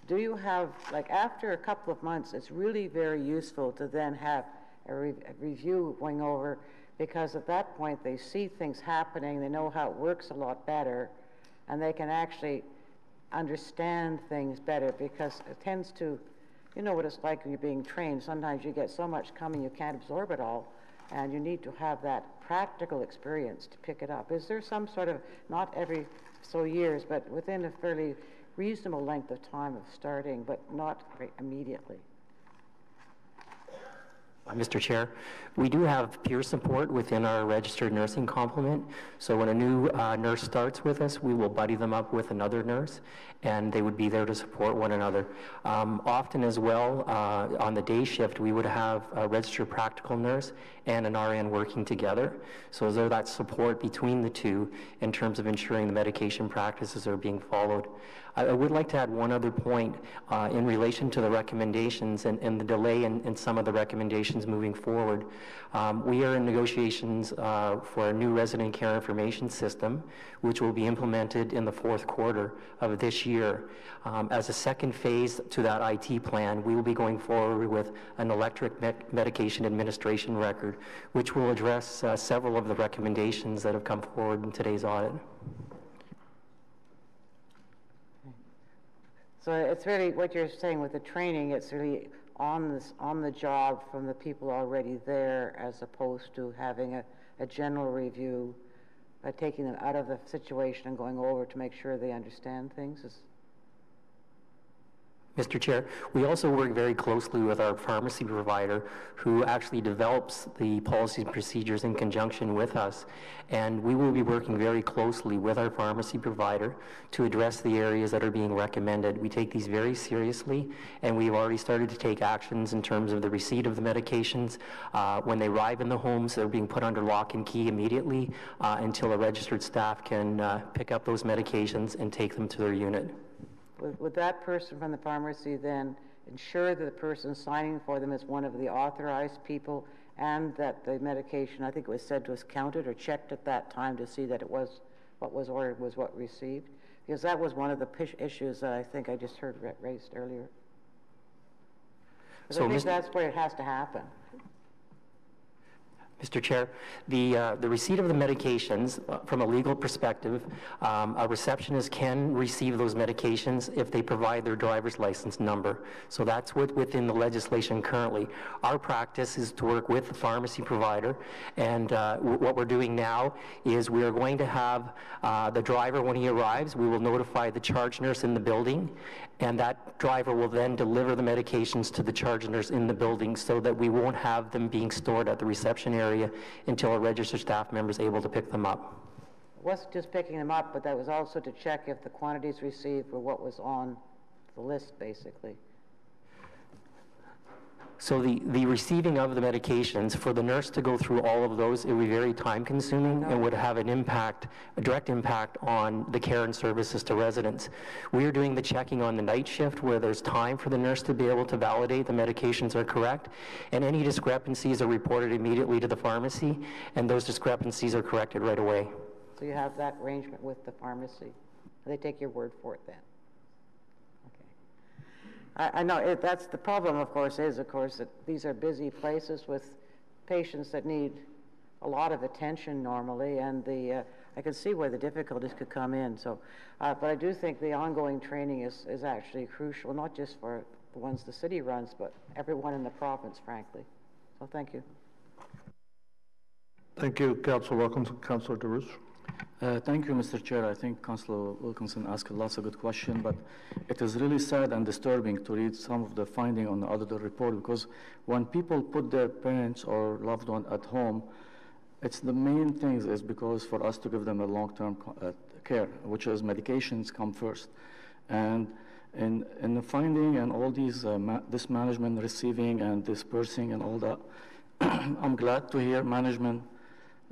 Do you have, like after a couple of months, it's really very useful to then have a review going over, because at that point they see things happening, they know how it works a lot better, and they can actually understand things better, because it tends to, you know what it's like when you're being trained. Sometimes you get so much coming you can't absorb it all, and you need to have that practical experience to pick it up. Is there some sort of, not every so years, but within a fairly reasonable length of time of starting, but not immediately? Mr. Chair, we do have peer support within our registered nursing complement. So when a new nurse starts with us, we will buddy them up with another nurse, and they would be there to support one another. Often as well, on the day shift, we would have a registered practical nurse and an RN working together. So there's that support between the two in terms of ensuring the medication practices are being followed. I would like to add one other point in relation to the recommendations and the delay in some of the recommendations moving forward. We are in negotiations for a new resident care information system, which will be implemented in the fourth quarter of this year. As a second phase to that IT plan, we will be going forward with an electric medication administration record, which will address several of the recommendations that have come forward in today's audit. So it's really what you're saying with the training, it's really on the job from the people already there, as opposed to having a general review, taking them out of the situation and going over to make sure they understand things. Mr. Chair, we also work very closely with our pharmacy provider, who actually develops the policies and procedures in conjunction with us. And we will be working very closely with our pharmacy provider to address the areas that are being recommended. We take these very seriously, and we've already started to take actions in terms of the receipt of the medications. When they arrive in the homes, they're being put under lock and key immediately until a registered staff can pick up those medications and take them to their unit. Would that person from the pharmacy then ensure that the person signing for them is one of the authorized people, and that the medication, I think it was said, was counted or checked at that time to see that it was what was ordered was what received? Because that was one of the issues that I think I just heard raised earlier. So I think that's where it has to happen. Mr. Chair, the receipt of the medications, from a legal perspective, a receptionist can receive those medications if they provide their driver's license number. So that's within the legislation currently. Our practice is to work with the pharmacy provider, and what we're doing now is we are going to have the driver, when he arrives, we will notify the charge nurse in the building, and that driver will then deliver the medications to the charge nurse in the building, so that we won't have them being stored at the reception area until a registered staff member is able to pick them up. It wasn't just picking them up, but that was also to check if the quantities received were what was on the list, basically. So the receiving of the medications, for the nurse to go through all of those, it would be very time consuming and would have an impact, a direct impact on the care and services to residents. We are doing the checking on the night shift, where there's time for the nurse to be able to validate the medications are correct, and any discrepancies are reported immediately to the pharmacy, and those discrepancies are corrected right away. So you have that arrangement with the pharmacy. They take your word for it then. I know that's the problem, of course, that these are busy places with patients that need a lot of attention normally, and I can see where the difficulties could come in. So, but I do think the ongoing training is actually crucial, not just for the ones the city runs, but everyone in the province, frankly. So thank you. Thank you, Councillor Wilkinson. Councillor DeRusse. Thank you, Mr. Chair. I think Councillor Wilkinson asked lots of good questions, but it is really sad and disturbing to read some of the findings on the auditor report, because when people put their parents or loved one at home, it's the main thing is because for us to give them a long-term care, which is medications come first. And in the finding and all these, this management receiving and dispersing and all that, I'm glad to hear management,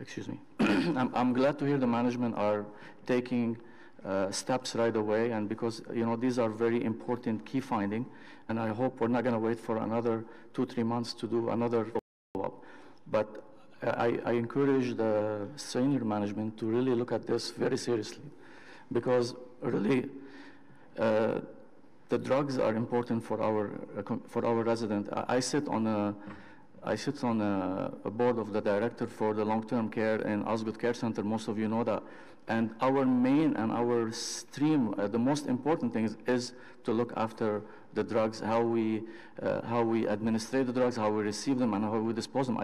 excuse me, I'm glad to hear the management are taking steps right away, and because these are very important key findings, and I hope we're not going to wait for another 2-3 months to do another follow-up. But I encourage the senior management to really look at this very seriously, because really the drugs are important for our residents. I sit on a board of the director for the long-term care in Osgood Care Center. Most of you know that. And our main and our stream, the most important thing is to look after the drugs, how we administrate the drugs, how we receive them, and how we dispose them.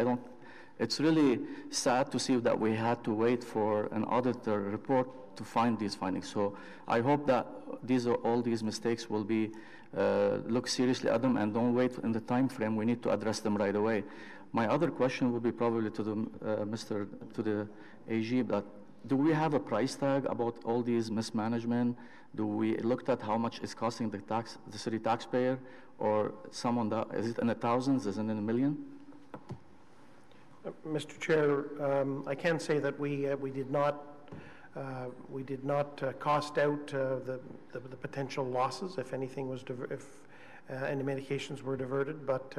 it's really sad to see that we had to wait for an auditor report to find these findings. So I hope that all these mistakes will be look seriously at them and don't wait in the time frame. We need to address them right away. My other question would be probably to the AG, that do we have a price tag about all these mismanagement? Do we looked at how much it's costing the city taxpayer, or someone that is it in the thousands? Is it in a million? Mr. Chair, I can say that we did not cost out the potential losses if anything was if any medications were diverted, but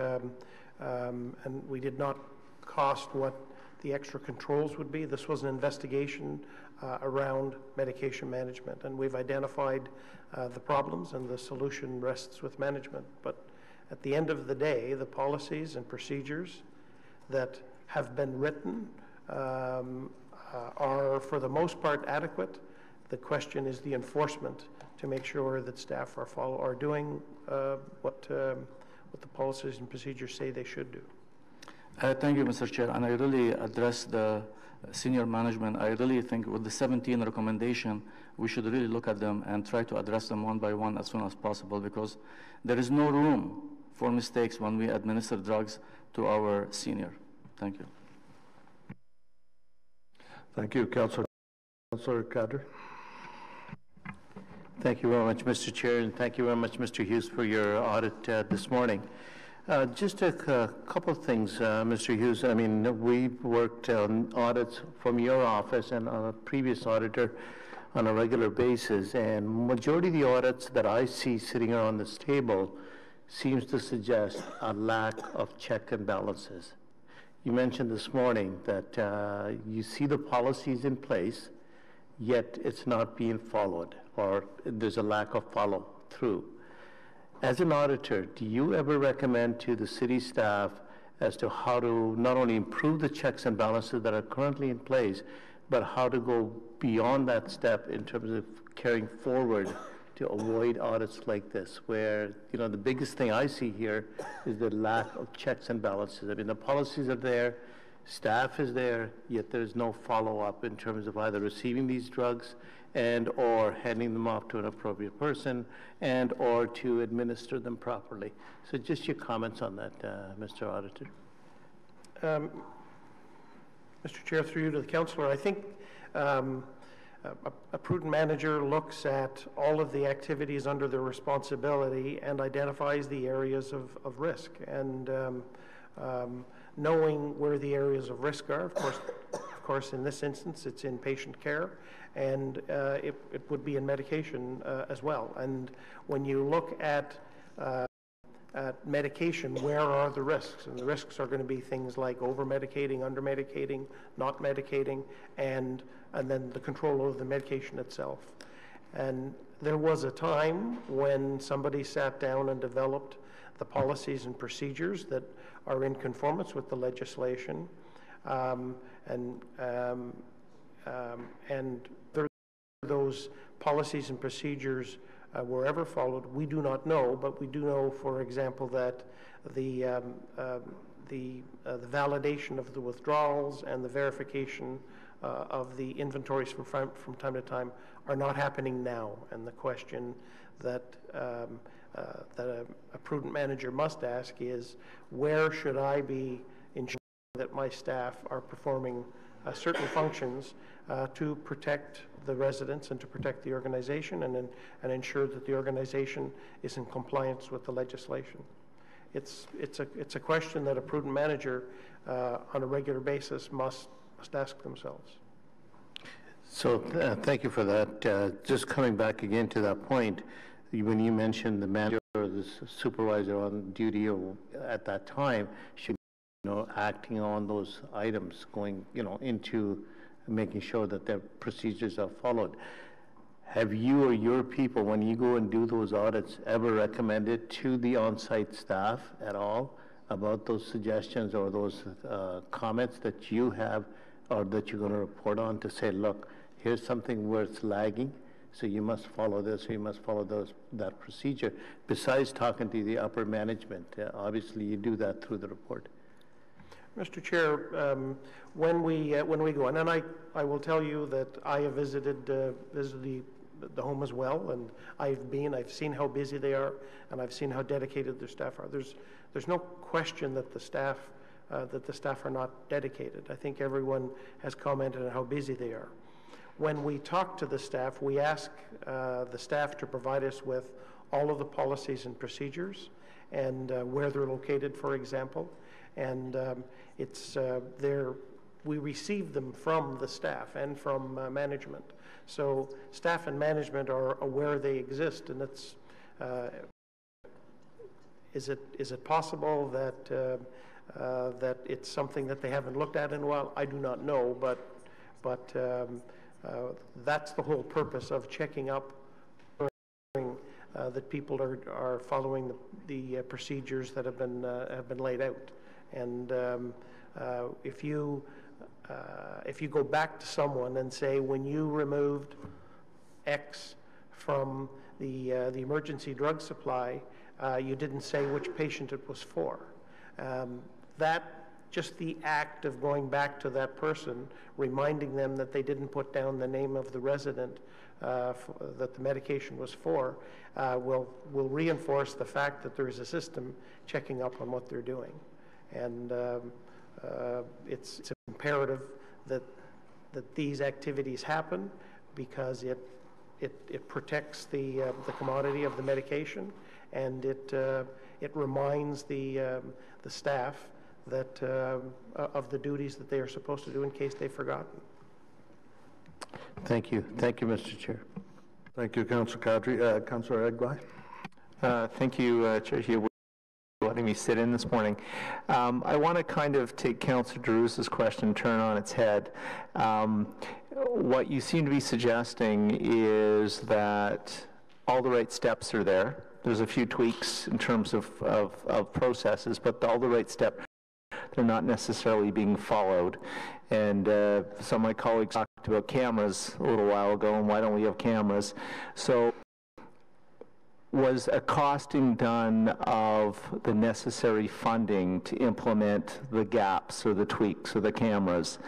and we did not cost what the extra controls would be. This was an investigation around medication management, and we've identified the problems, and the solution rests with management. But at the end of the day, the policies and procedures that have been written are for the most part adequate. The question is the enforcement to make sure that staff are doing what the policies and procedures say they should do. Thank you, Mr. Chair. And I really address the senior management. I really think with the 17 recommendation, we should really look at them and try to address them one by one as soon as possible, because there is no room for mistakes when we administer drugs to our senior. Thank you. Thank you, Councillor Kader. Thank you very much, Mr. Chair, and thank you very much, Mr. Hughes, for your audit this morning. Just a couple of things, Mr. Hughes. I mean, we've worked on audits from your office and on a previous auditor on a regular basis, and majority of the audits that I see sitting around this table seems to suggest a lack of check and balances. You mentioned this morning that you see the policies in place, yet it's not being followed, or there's a lack of follow through. As an auditor, do you ever recommend to the city staff as to how to not only improve the checks and balances that are currently in place, but how to go beyond that step in terms of carrying forward to avoid audits like this, where, you know, the biggest thing I see here is the lack of checks and balances. I mean, the policies are there, staff is there, yet there's no follow-up in terms of either receiving these drugs and or handing them off to an appropriate person and or to administer them properly. So just your comments on that, Mr. Auditor. Mr. Chair, through you to the councillor, I think a prudent manager looks at all of the activities under their responsibility and identifies the areas of risk. And knowing where the areas of risk are, of course, in this instance, it's in patient care, and it would be in medication as well. And when you look at medication, where are the risks? And the risks are going to be things like over-medicating, under-medicating, not medicating, and then the control of the medication itself. And there was a time when somebody sat down and developed the policies and procedures that are in conformance with the legislation, and those policies and procedures were ever followed, we do not know, but we do know, for example, that the validation of the withdrawals and the verification of the inventories from time to time are not happening now. And the question that a prudent manager must ask is, where should I be ensuring that my staff are performing certain functions to protect the residents and to protect the organization and ensure that the organization is in compliance with the legislation. It's a question that a prudent manager on a regular basis must ask themselves. So thank you for that. Just coming back again to that point, when you mentioned the manager or the supervisor on duty or at that time should, acting on those items, going, into making sure that their procedures are followed. Have you or your people, when you go and do those audits, ever recommended to the on-site staff at all about those suggestions or those comments that you have or that you're going to report on to say, look, here's something where it's lagging, so you must follow this, or you must follow that procedure, besides talking to the upper management? Obviously, you do that through the report. Mr. Chair, when we go in, and I will tell you that I have visited the home as well, and I've seen how busy they are, and I've seen how dedicated their staff are. There's no question that the staff are not dedicated. I think everyone has commented on how busy they are. When we talk to the staff, we ask the staff to provide us with all of the policies and procedures and where they're located, for example. And we receive them from the staff and from management. So staff and management are aware they exist, and it's, is it possible that that it's something that they haven't looked at in a while? I do not know, but that's the whole purpose of checking up, that people are following the procedures that have been laid out. And if you go back to someone and say, when you removed X from the emergency drug supply, you didn't say which patient it was for. Just the act of going back to that person, reminding them that they didn't put down the name of the resident that the medication was for, will reinforce the fact that there is a system checking up on what they're doing. And it's imperative that these activities happen, because it protects the commodity of the medication, and it reminds the staff that of the duties that they are supposed to do in case they've forgotten. Thank you. Thank you, Mr. Chair. Thank you, Councillor Kadri. Councillor Eglai. Thank you, Chair Hugh, for letting me sit in this morning. I want to kind of take Councillor Derouze's question and turn it on its head. What you seem to be suggesting is that all the right steps are there. There's a few tweaks in terms of processes, but all the right steps, they're not necessarily being followed. And some of my colleagues talked about cameras a little while ago, and why don't we have cameras? So was a costing done of the necessary funding to implement the gaps or the tweaks or the cameras?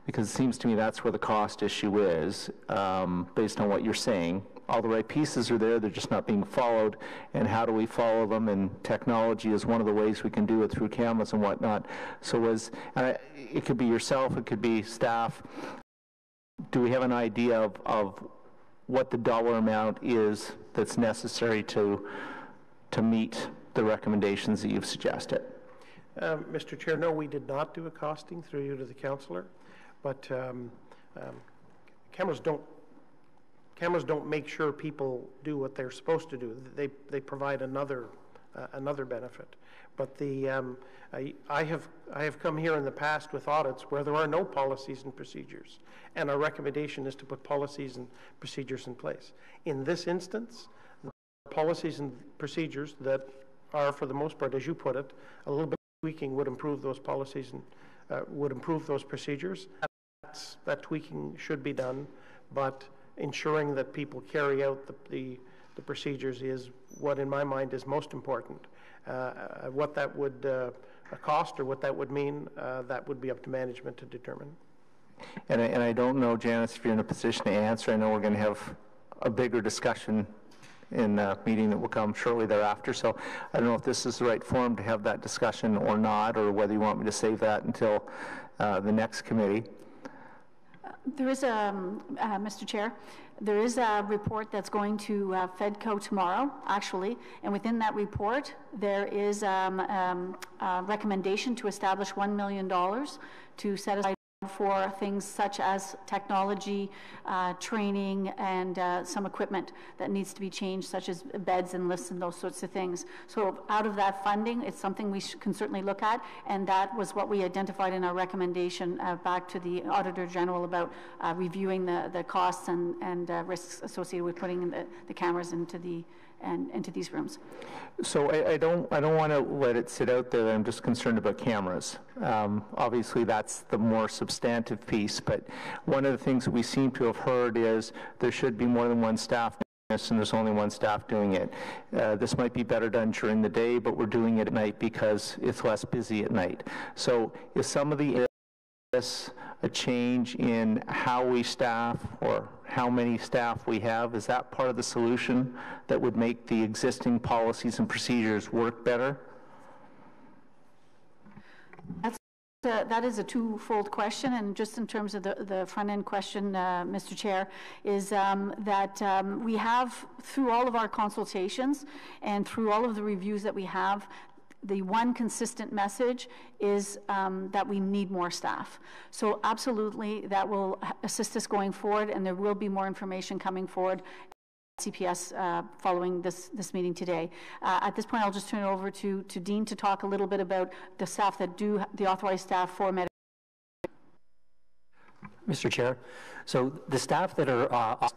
Because it seems to me that's where the cost issue is, based on what you're saying. All the right pieces are there, they're just not being followed. And how do we follow them? And technology is one of the ways we can do it, through cameras and whatnot. So it could be yourself, it could be staff. Do we have an idea of what the dollar amount is that's necessary to meet the recommendations that you've suggested? Mr. Chair, no, we did not do a costing, through you to the councillor, but cameras don't make sure people do what they're supposed to do. They provide another benefit. But I have come here in the past with audits where there are no policies and procedures, and our recommendation is to put policies and procedures in place. In this instance, the policies and procedures that are, for the most part, as you put it, a little bit of tweaking would improve those policies and would improve those procedures. That tweaking should be done, but ensuring that people carry out the procedures is what, in my mind, is most important. What that would cost or what that would mean, that would be up to management to determine. And I don't know, Janice, if you're in a position to answer. I know we're going to have a bigger discussion in a meeting that will come shortly thereafter. So I don't know if this is the right forum to have that discussion or not, or whether you want me to save that until the next committee. There is Mr. Chair, there is a report that's going to FEDCO tomorrow, actually, and within that report, there is a recommendation to establish $1 million to set aside for things such as technology, training, and some equipment that needs to be changed, such as beds and lifts and those sorts of things. So out of that funding, it's something we can certainly look at, and that was what we identified in our recommendation back to the Auditor General about reviewing the costs and risks associated with putting the cameras into these rooms. So I don't want to let it sit out there that I'm just concerned about cameras. Obviously, that's the more substantive piece, but one of the things that we seem to have heard is there should be more than one staff furnace and there's only one staff doing it. This might be better done during the day, but we're doing it at night because it's less busy at night. So is some of the a change in how we staff or how many staff we have? Is that part of the solution that would make the existing policies and procedures work better? That is a twofold question, and just in terms of the front-end question, Mr. Chair, is that we have, through all of our consultations and through all of the reviews that we have, the one consistent message is that we need more staff. So absolutely, that will assist us going forward, and there will be more information coming forward CPS following this meeting today. At this point, I'll just turn it over to Dean to talk a little bit about the staff that do, the authorized staff for medication. Mr. Chair, so the staff that are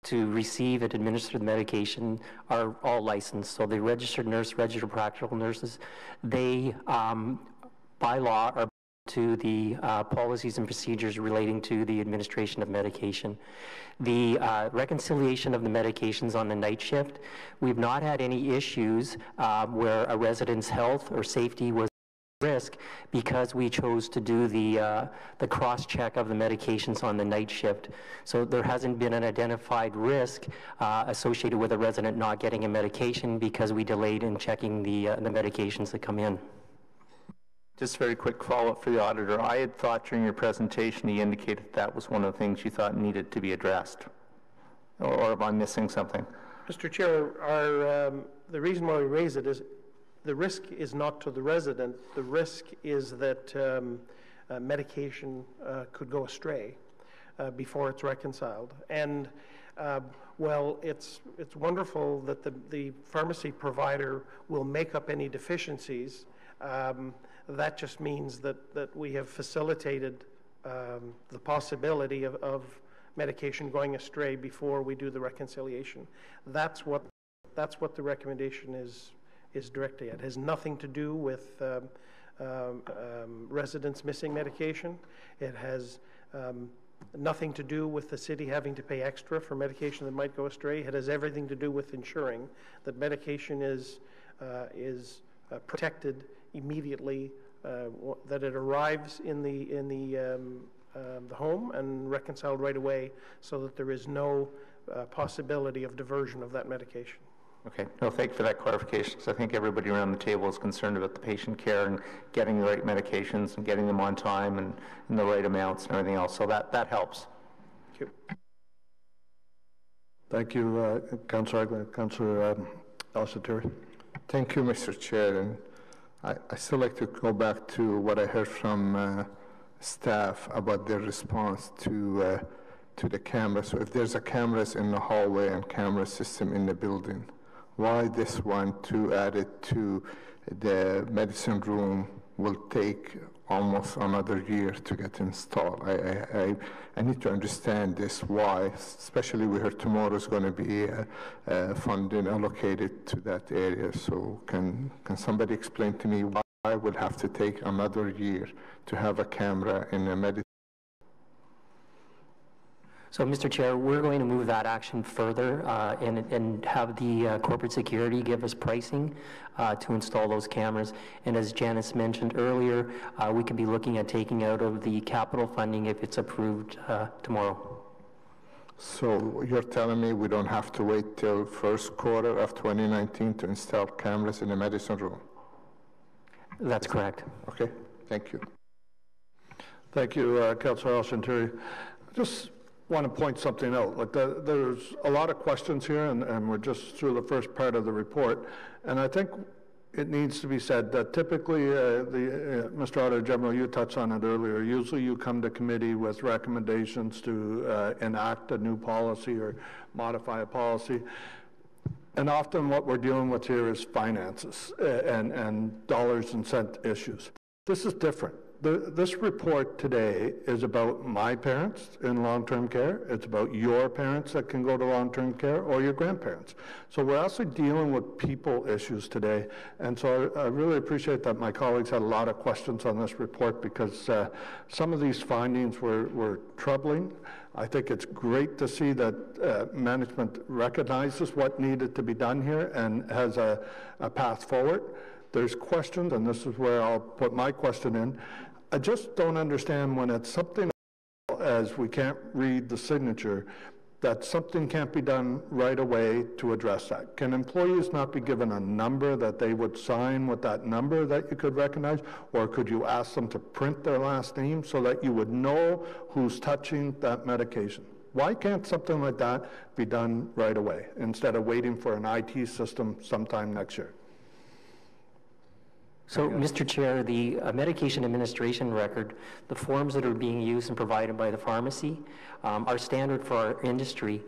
to receive and administer the medication are all licensed. So the registered nurse, registered practical nurses, they, by law, are to the policies and procedures relating to the administration of medication. The reconciliation of the medications on the night shift, we've not had any issues where a resident's health or safety was risk because we chose to do the cross-check of the medications on the night shift. So there hasn't been an identified risk associated with a resident not getting a medication because we delayed in checking the medications that come in. Just very quick follow-up for the auditor. I had thought during your presentation you indicated that was one of the things you thought needed to be addressed. Or am I missing something? Mr. Chair, the reason why we raise it is the risk is not to the resident. The risk is that medication could go astray before it's reconciled. And well, it's wonderful that the pharmacy provider will make up any deficiencies. That just means that we have facilitated the possibility of medication going astray before we do the reconciliation. That's what the recommendation is directed at. It has nothing to do with residents missing medication. It has nothing to do with the city having to pay extra for medication that might go astray. It has everything to do with ensuring that medication is protected immediately, that it arrives in the home and reconciled right away, so that there is no possibility of diversion of that medication. Okay. No, thank you for that clarification, because I think everybody around the table is concerned about the patient care and getting the right medications and getting them on time and in the right amounts and everything else. So that helps. Thank you. Thank you, Councillor Al-Sattari. Thank you, Mr. Chair. And I still like to go back to what I heard from staff about their response to the camera. So if there's a cameras in the hallway and camera system in the building, why this one to add it to the medicine room will take almost another year to get installed? I need to understand this, why, especially we heard tomorrow is going to be funding allocated to that area. So can somebody explain to me why it will have to take another year to have a camera in a medicine? So, Mr. Chair, we're going to move that action further and have the corporate security give us pricing to install those cameras. And as Janice mentioned earlier, we could be looking at taking out of the capital funding if it's approved tomorrow. So you're telling me we don't have to wait till first quarter of 2019 to install cameras in the medicine room? That's correct. Okay, thank you. Thank you, Councillor Al-Sattari. Just want to point something out. Like there's a lot of questions here, and we're just through the first part of the report. And I think it needs to be said that typically, Mr. Auditor General, you touched on it earlier, usually you come to committee with recommendations to enact a new policy or modify a policy. And often what we're dealing with here is finances and dollars and cent issues. This is different. This report today is about my parents in long-term care. It's about your parents that can go to long-term care or your grandparents. So we're actually dealing with people issues today. And so I really appreciate that my colleagues had a lot of questions on this report because some of these findings were troubling. I think it's great to see that management recognizes what needed to be done here and has a path forward. There's questions, and this is where I'll put my question in. I just don't understand when it's something as we can't read the signature, that something can't be done right away to address that. Can employees not be given a number that they would sign with that number that you could recognize? Or could you ask them to print their last name so that you would know who's touching that medication? Why can't something like that be done right away instead of waiting for an IT system sometime next year? So, Mr. Chair, the medication administration record, the forms that are being used and provided by the pharmacy are standard for our industry.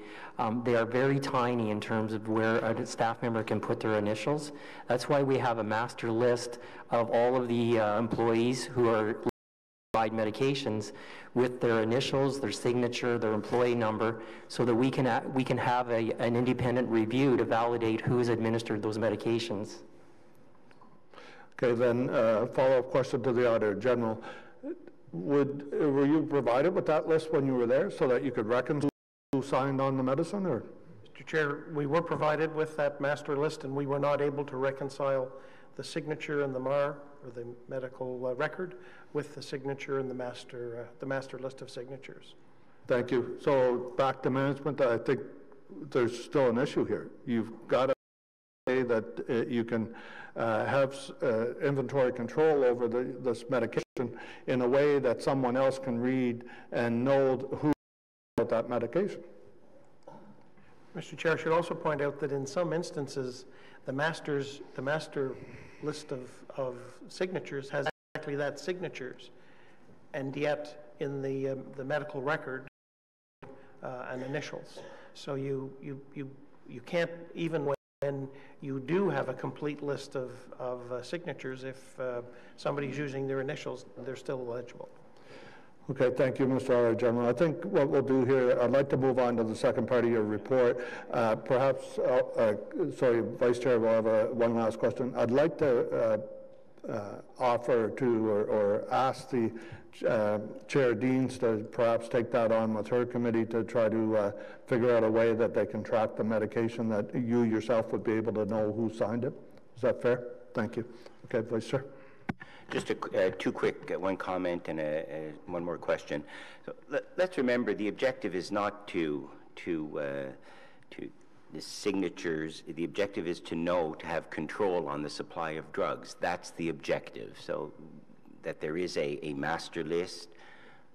They are very tiny in terms of where a staff member can put their initials. That's why we have a master list of all of the employees who are provide medications with their initials, their signature, their employee number, so that we can have an independent review to validate who has administered those medications. Okay, then follow-up question to the Auditor General. Were you provided with that list when you were there so that you could reckon who signed on the medicine? Or? Mr. Chair, we were provided with that master list and we were not able to reconcile the signature in the MAR, or the medical record, with the signature in the master list of signatures. Thank you. So back to management, I think there's still an issue here. You've got to say that you can have inventory control over this medication in a way that someone else can read and know who wrote that medication. Mr. Chair, I should also point out that in some instances, the master list of signatures has exactly that signatures, and yet in the medical record and initials. So you can't, even when you do have a complete list of signatures, if somebody's using their initials, they're still eligible. Okay, thank you, Mr. Auditor General. I think what we'll do here, I'd like to move on to the second part of your report. Perhaps, sorry, Vice Chair, we'll have one last question. I'd like to offer to or ask the Chair Deans to perhaps take that on with her committee to try to figure out a way that they can track the medication, that you yourself would be able to know who signed it. Is that fair? Thank you. Okay, Vice Chair. Just two quick, one comment and one more question. So let's remember the objective is not to the signatures. The objective is to have control on the supply of drugs. That's the objective. So that there is a master list,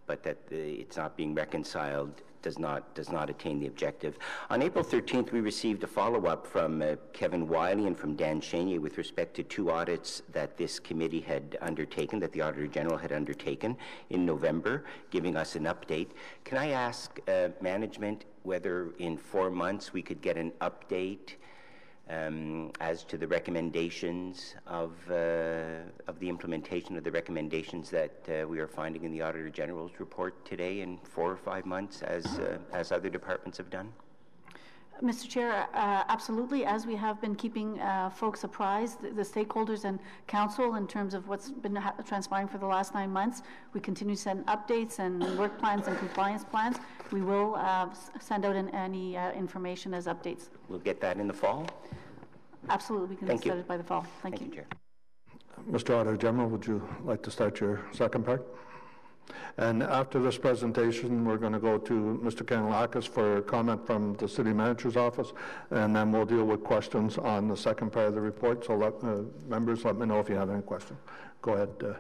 but that it's not being reconciled does not attain the objective. On April 13th, we received a follow-up from Kevin Wiley and from Dan Chenier with respect to two audits that this committee had undertaken, that the Auditor General had undertaken in November, giving us an update. Can I ask management whether in 4 months we could get an update as to the recommendations of the implementation of the recommendations that we are finding in the Auditor General's report today in 4 or 5 months, as other departments have done? Mr. Chair, absolutely. As we have been keeping folks apprised, the stakeholders and council, in terms of what's been transpiring for the last 9 months, we continue to send updates and work plans and compliance plans. We will send out any information as updates. We'll get that in the fall? Absolutely. We can start it by the fall. Thank you. Chair. Mr. Auditor General, would you like to start your second part? And after this presentation, we're going to go to Mr. Kanalakis for a comment from the City Manager's Office, and then we'll deal with questions on the second part of the report. So members, let me know if you have any questions. Go ahead.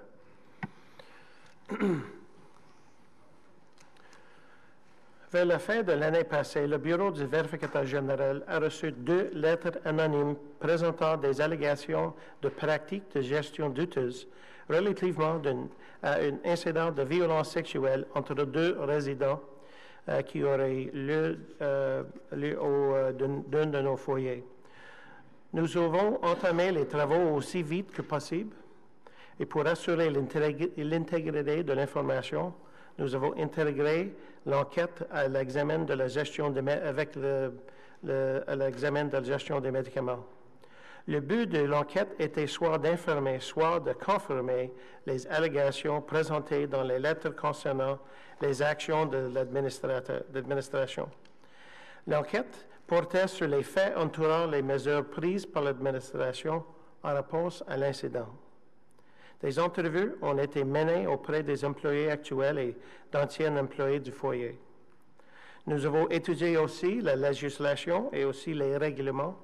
Vers la fin de l'année passée, le Bureau du vérificateur général a reçu 2 lettres anonymes présentant des allégations de pratiques de gestion douteuses relativement à un incident de violence sexuelle entre 2 résidents qui aurait lieu d'un de nos foyers. Nous avons entamé les travaux aussi vite que possible Et pour assurer l'intégrité de l'information, nous avons intégré l'enquête à l'examen de la gestion avec l'examen de la gestion des médicaments. Le but de l'enquête était soit d'informer, soit de confirmer les allégations présentées dans les lettres concernant les actions de l'administration. L'enquête portait sur les faits entourant les mesures prises par l'administration en réponse à l'incident. Des entrevues ont été menées auprès des employés actuels et d'anciens employés du foyer. Nous avons étudié aussi la législation et aussi les règlements,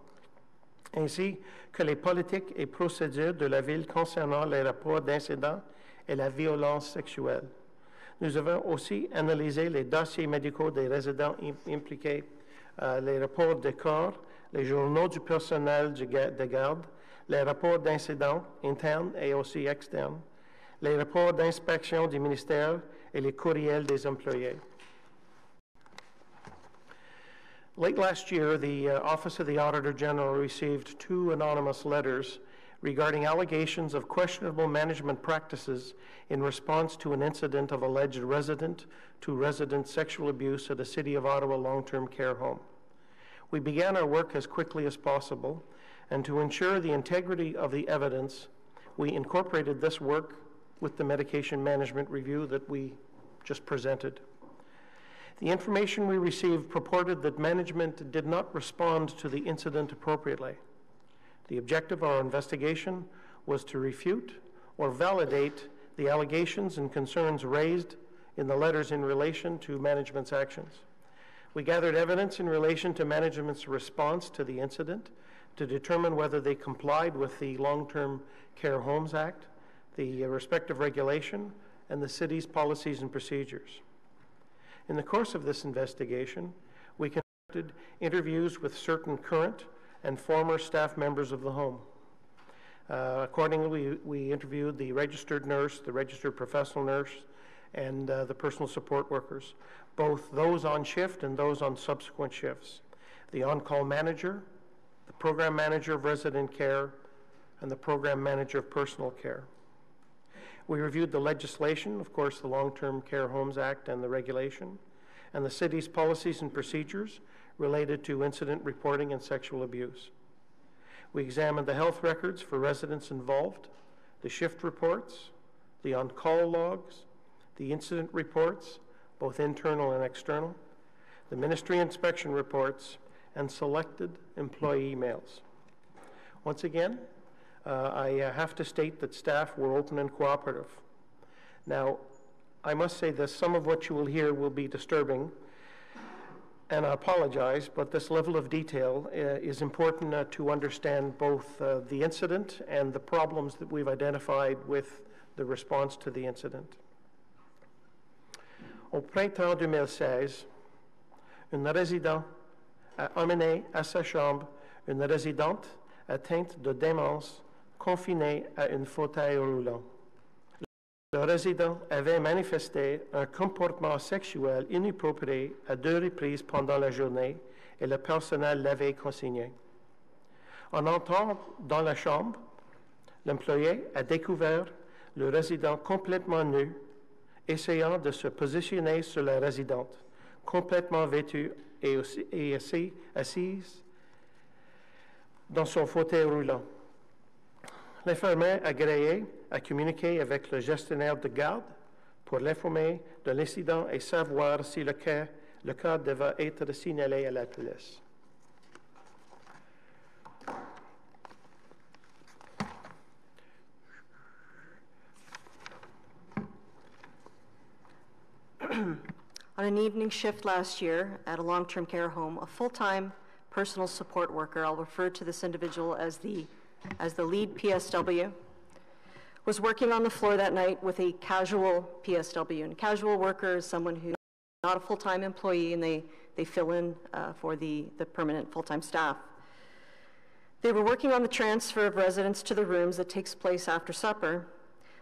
ainsi que les politiques et procédures de la Ville concernant les rapports d'incidents et la violence sexuelle. Nous avons aussi analysé les dossiers médicaux des résidents impliqués, les rapports de corps, les journaux du personnel de garde, les rapports d'incidents internes et aussi externes, les rapports d'inspection du ministère et les courriels des employés. Late last year, the Office of the Auditor General received 2 anonymous letters regarding allegations of questionable management practices in response to an incident of alleged resident-to-resident sexual abuse at a City of Ottawa long-term care home. We began our work as quickly as possible, and to ensure the integrity of the evidence, we incorporated this work with the medication management review that we just presented. The information we received purported that management did not respond to the incident appropriately. The objective of our investigation was to refute or validate the allegations and concerns raised in the letters in relation to management's actions. We gathered evidence in relation to management's response to the incident to determine whether they complied with the Long-Term Care Homes Act, the respective regulation, and the city's policies and procedures. In the course of this investigation, we conducted interviews with certain current and former staff members of the home. Accordingly, we interviewed the registered nurse, the registered professional nurse, and the personal support workers, both those on shift and those on subsequent shifts, the on-call manager, the program manager of resident care, and the program manager of personal care. We reviewed the legislation, of course, the Long-Term Care Homes Act and the regulation, and the city's policies and procedures related to incident reporting and sexual abuse. We examined the health records for residents involved, the shift reports, the on-call logs, the incident reports, both internal and external, the ministry inspection reports, and selected employee emails. Once again, I have to state that staff were open and cooperative. Now, I must say that some of what you will hear will be disturbing, and I apologize, but this level of detail is important to understand both the incident and the problems that we've identified with the response to the incident. Au printemps 2016, un résident a emmené à sa chambre une résidente atteinte de démence confinée à un fauteuil roulant. Le résident avait manifesté un comportement sexuel inapproprié à 2 reprises pendant la journée et le personnel l'avait consigné. En entrant dans la chambre, l'employé a découvert le résident complètement nu, essayant de se positionner sur la résidente, complètement vêtue et assise dans son fauteuil roulant. L'infirmière agréée a communiqué avec le gestionnaire de garde pour l'informer de l'incident et savoir si le cas devait être signalé à la police. On an evening shift last year at a long-term care home, a full-time personal support worker, I'll refer to this individual as the lead PSW, was working on the floor that night with a casual PSW. And a casual worker is someone who's not a full-time employee, and they fill in for the permanent full-time staff. They were working on the transfer of residents to the rooms that takes place after supper.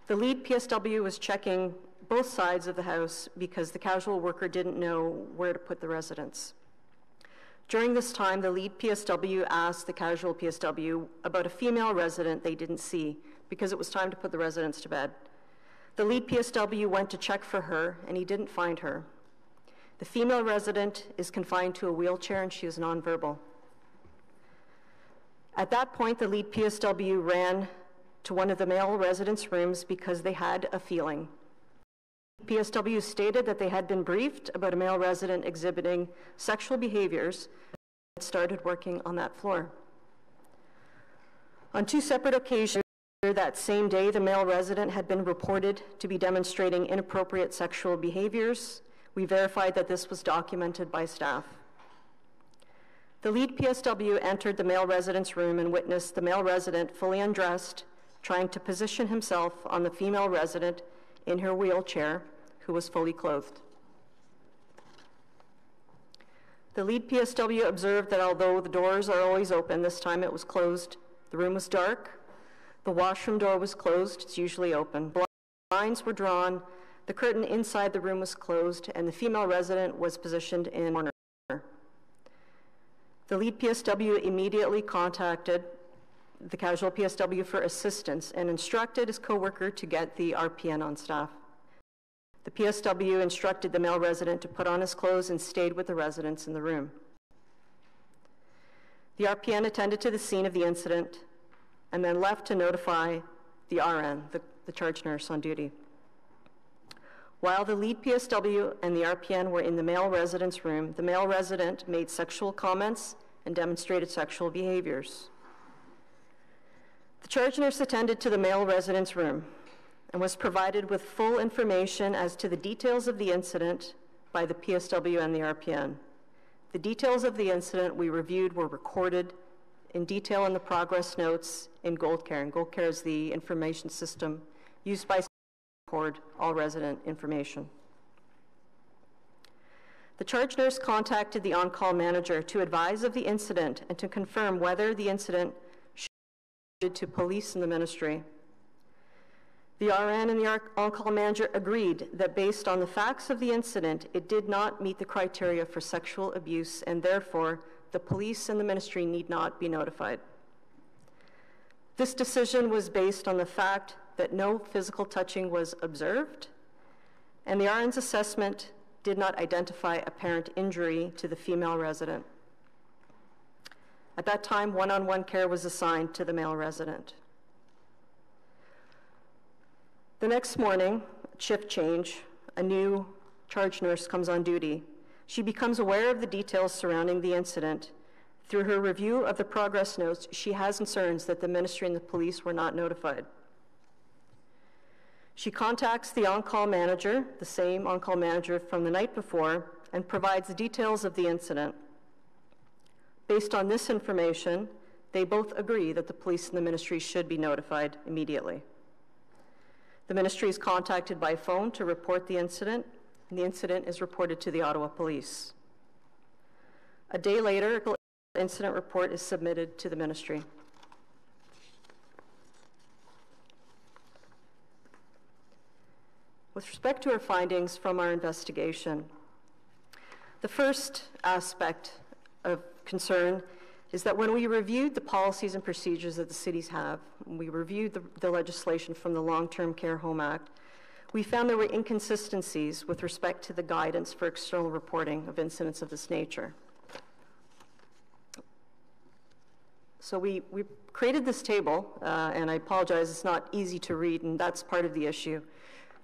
The lead PSW was checking both sides of the house because the casual worker didn't know where to put the residents. During this time, the lead PSW asked the casual PSW about a female resident they didn't see because it was time to put the residents to bed. The lead PSW went to check for her, and he didn't find her. The female resident is confined to a wheelchair, and she is nonverbal. At that point, the lead PSW ran to one of the male residents' rooms because they had a feeling. PSW stated that they had been briefed about a male resident exhibiting sexual behaviors and started working on that floor. On 2 separate occasions that same day, the male resident had been reported to be demonstrating inappropriate sexual behaviors. We verified that this was documented by staff. The lead PSW entered the male resident's room and witnessed the male resident fully undressed, trying to position himself on the female resident in her wheelchair, who was fully clothed. The lead PSW observed that although the doors are always open, this time it was closed. The room was dark. The washroom door was closed. It's usually open. Blinds were drawn. The curtain inside the room was closed, and the female resident was positioned in a corner. The lead PSW immediately contacted the casual PSW for assistance and instructed his coworker to get the RPN on staff. The PSW instructed the male resident to put on his clothes and stayed with the residents in the room. The RPN attended to the scene of the incident and then left to notify the RN, the charge nurse on duty. While the lead PSW and the RPN were in the male resident's room, the male resident made sexual comments and demonstrated sexual behaviors. The charge nurse attended to the male resident's room and was provided with full information as to the details of the incident by the PSW and the RPN. The details of the incident we reviewed were recorded in detail in the progress notes in GoldCare, and GoldCare is the information system used by to record all resident information. The charge nurse contacted the on-call manager to advise of the incident and to confirm whether the incident should be reported to police in the ministry. The RN and the on-call manager agreed that based on the facts of the incident, it did not meet the criteria for sexual abuse, and therefore the police and the ministry need not be notified. This decision was based on the fact that no physical touching was observed, and the RN's assessment did not identify apparent injury to the female resident. At that time, one-on-one care was assigned to the male resident. The next morning, shift change, a new charge nurse comes on duty. She becomes aware of the details surrounding the incident. Through her review of the progress notes, she has concerns that the ministry and the police were not notified. She contacts the on-call manager, the same on-call manager from the night before, and provides the details of the incident. Based on this information, they both agree that the police and the ministry should be notified immediately. The ministry is contacted by phone to report the incident, and the incident is reported to the Ottawa Police. A day later, an incident report is submitted to the ministry. With respect to our findings from our investigation, the first aspect of concern is that when we reviewed the policies and procedures that the cities have, we reviewed the legislation from the Long-Term Care Home Act, we found there were inconsistencies with respect to the guidance for external reporting of incidents of this nature. So we created this table, and I apologize, it's not easy to read, and that's part of the issue.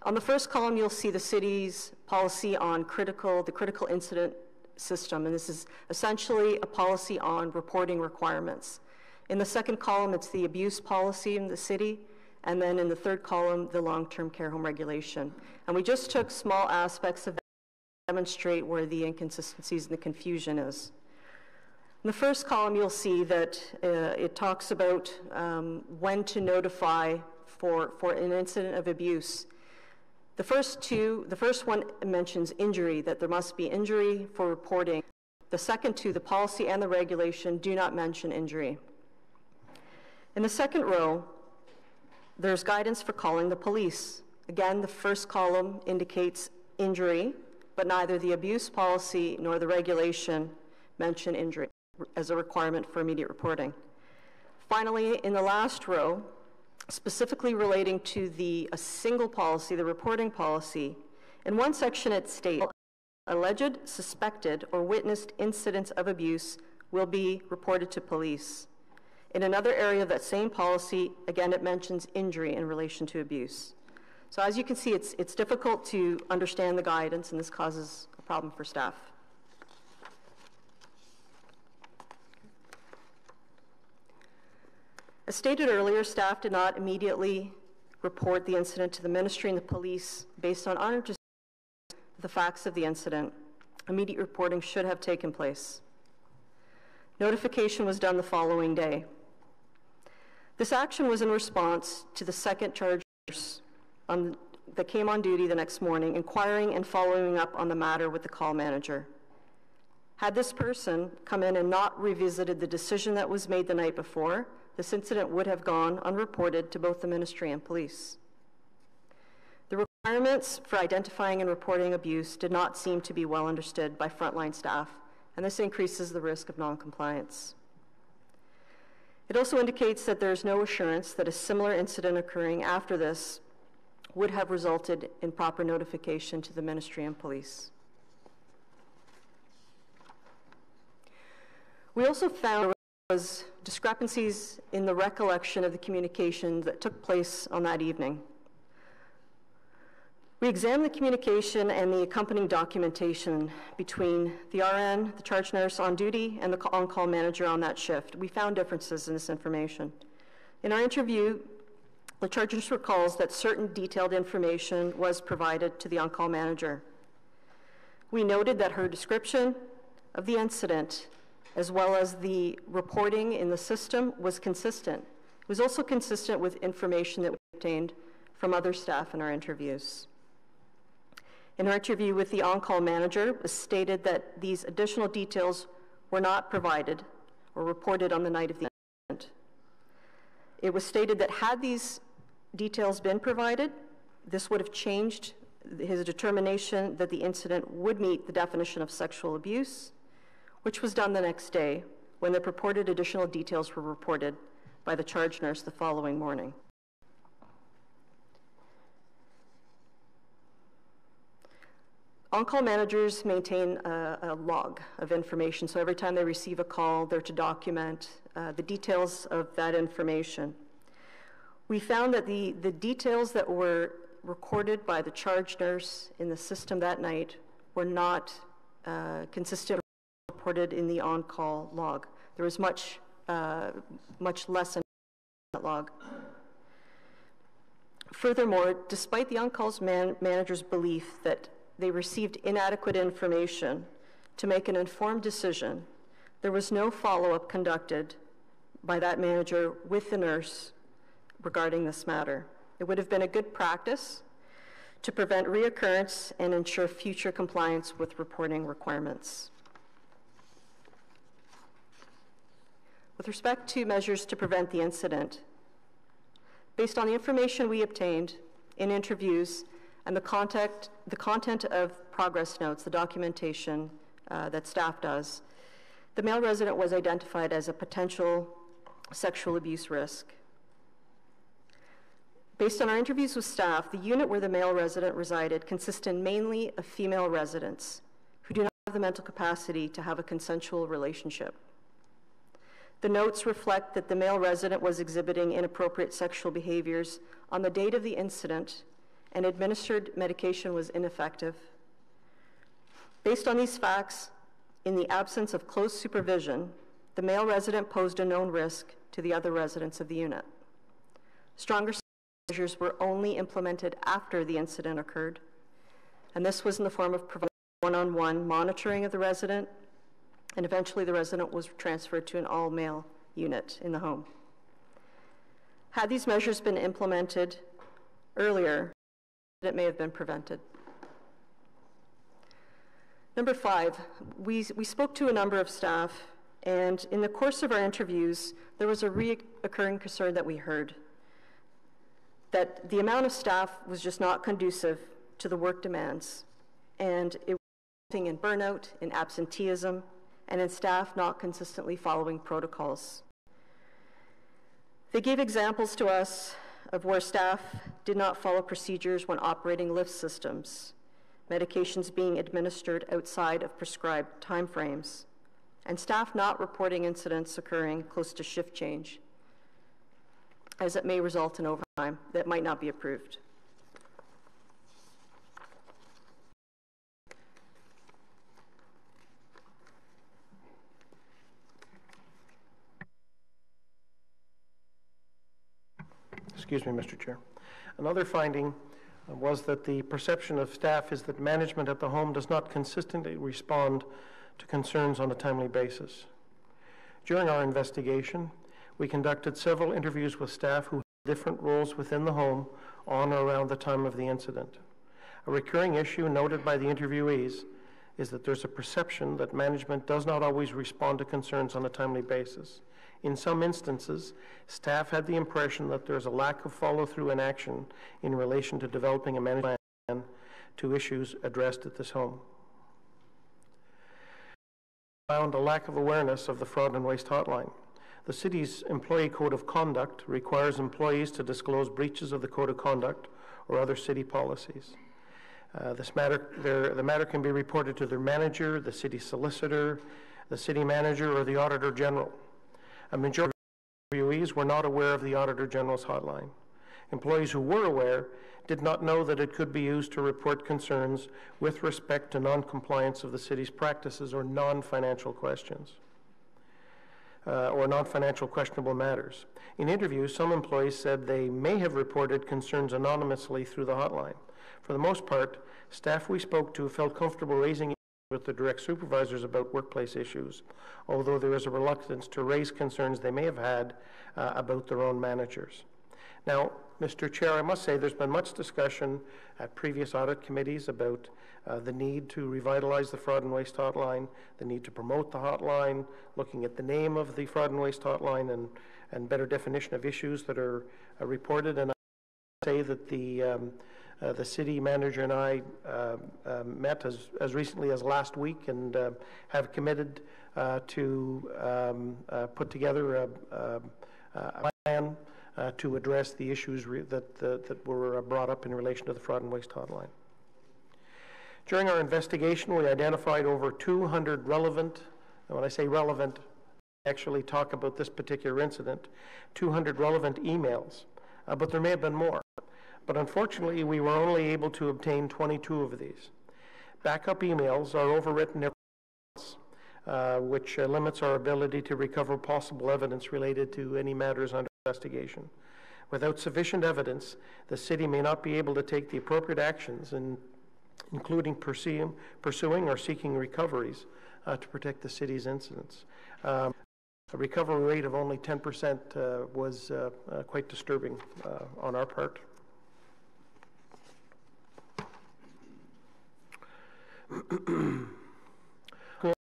On the first column, you'll see the city's policy on the critical incident system, and this is essentially a policy on reporting requirements. In the second column, it's the abuse policy in the city, and then in the third column, the long-term care home regulation. And we just took small aspects of that to demonstrate where the inconsistencies and the confusion is. In the first column, you'll see that it talks about when to notify for an incident of abuse. The first one mentions injury, that there must be injury for reporting. The second two, the policy and the regulation, do not mention injury. In the second row, there's guidance for calling the police. Again, the first column indicates injury, but neither the abuse policy nor the regulation mention injury as a requirement for immediate reporting. Finally, in the last row, specifically relating to a single policy, the reporting policy. In one section it states, alleged, suspected, or witnessed incidents of abuse will be reported to police. In another area of that same policy, again, it mentions injury in relation to abuse. So as you can see, it's difficult to understand the guidance, and this causes a problem for staff. As stated earlier, staff did not immediately report the incident to the ministry and the police based on understanding the facts of the incident. Immediate reporting should have taken place. Notification was done the following day. This action was in response to the second charge nurse that came on duty the next morning, inquiring and following up on the matter with the call manager. Had this person come in and not revisited the decision that was made the night before, this incident would have gone unreported to both the ministry and police. The requirements for identifying and reporting abuse did not seem to be well understood by frontline staff, and this increases the risk of non-compliance. It also indicates that there is no assurance that a similar incident occurring after this would have resulted in proper notification to the ministry and police. We also found there was discrepancies in the recollection of the communication that took place on that evening. We examined the communication and the accompanying documentation between the RN, the charge nurse on duty, and the on-call manager on that shift. We found differences in this information. In our interview, the charge nurse recalls that certain detailed information was provided to the on-call manager. We noted that her description of the incident, as well as the reporting in the system, was consistent. It was also consistent with information that we obtained from other staff in our interviews. In our interview with the on-call manager, it was stated that these additional details were not provided or reported on the night of the incident. It was stated that had these details been provided, this would have changed his determination that the incident would meet the definition of sexual abuse, which was done the next day when the purported additional details were reported by the charge nurse the following morning. On-call managers maintain a log of information, so every time they receive a call, they're to document the details of that information. We found that the details that were recorded by the charge nurse in the system that night were not consistent or reported in the on-call log. There was much less in that log. Furthermore, despite the on-call manager's belief that they received inadequate information to make an informed decision, there was no follow-up conducted by that manager with the nurse regarding this matter. It would have been a good practice to prevent reoccurrence and ensure future compliance with reporting requirements. With respect to measures to prevent the incident, based on the information we obtained in interviews and the content of progress notes, the documentation that staff does, the male resident was identified as a potential sexual abuse risk. Based on our interviews with staff, the unit where the male resident resided consisted mainly of female residents who do not have the mental capacity to have a consensual relationship. The notes reflect that the male resident was exhibiting inappropriate sexual behaviors on the date of the incident, and administered medication was ineffective. Based on these facts, in the absence of close supervision, the male resident posed a known risk to the other residents of the unit. Stronger measures were only implemented after the incident occurred, and this was in the form of providing one-on-one monitoring of the resident, and eventually the resident was transferred to an all-male unit in the home. Had these measures been implemented earlier, it may have been prevented. Number 5, we spoke to a number of staff, and in the course of our interviews, there was a reoccurring concern that we heard, that the amount of staff was just not conducive to the work demands, and it was resulting in burnout, in absenteeism, and in staff not consistently following protocols. They gave examples to us of where staff did not follow procedures when operating lift systems, medications being administered outside of prescribed timeframes, and staff not reporting incidents occurring close to shift change, as it may result in overtime that might not be approved. Excuse me, Mr. Chair. Another finding was that the perception of staff is that management at the home does not consistently respond to concerns on a timely basis. During our investigation, we conducted several interviews with staff who had different roles within the home on or around the time of the incident. A recurring issue noted by the interviewees is that there's a perception that management does not always respond to concerns on a timely basis. In some instances, staff had the impression that there's a lack of follow-through and action in relation to developing a management plan to issues addressed at this home. Found a lack of awareness of the fraud and waste hotline. The city's employee code of conduct requires employees to disclose breaches of the code of conduct or other city policies. The matter can be reported to their manager, the city solicitor, the city manager, or the auditor general. A majority of employees were not aware of the Auditor General's hotline. Employees who were aware did not know that it could be used to report concerns with respect to non-compliance of the city's practices or non-financial questions, or non-financial questionable matters. In interviews, some employees said they may have reported concerns anonymously through the hotline. For the most part, staff we spoke to felt comfortable raising with the direct supervisors about workplace issues, although there is a reluctance to raise concerns they may have had about their own managers. Now, Mr. Chair, I must say there's been much discussion at previous audit committees about the need to revitalize the fraud and waste hotline, the need to promote the hotline, looking at the name of the fraud and waste hotline and better definition of issues that are reported. And I say that the city manager and I met as recently as last week and have committed to put together a plan to address the issues that were brought up in relation to the fraud and waste hotline. During our investigation, we identified over 200 relevant, and when I say relevant, I actually talk about this particular incident, 200 relevant emails, but there may have been more. But unfortunately, we were only able to obtain 22 of these. Backup emails are overwritten every month, which limits our ability to recover possible evidence related to any matters under investigation. Without sufficient evidence, the city may not be able to take the appropriate actions, including pursuing or seeking recoveries to protect the city's incidents. A recovery rate of only 10% was quite disturbing on our part.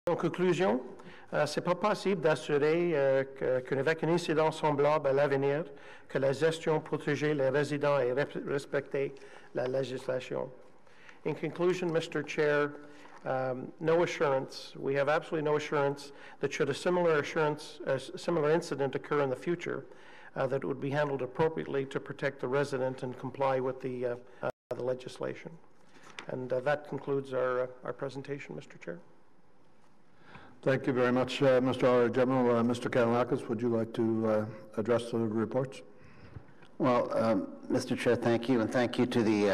En conclusion, ce n'est pas possible d'assurer qu'avec un incident semblable à l'avenir, que la gestion protégeait les résidents et respecter la législation. In conclusion, Mr. Chair, no assurance, we have absolutely no assurance that should a similar incident occur in the future, that it would be handled appropriately to protect the resident and comply with the legislation. And that concludes our presentation, Mr. Chair. Thank you very much, Mr. Auditor General. Mr. Kanellakis, would you like to address the reports? Well, Mr. Chair, thank you, and thank you to the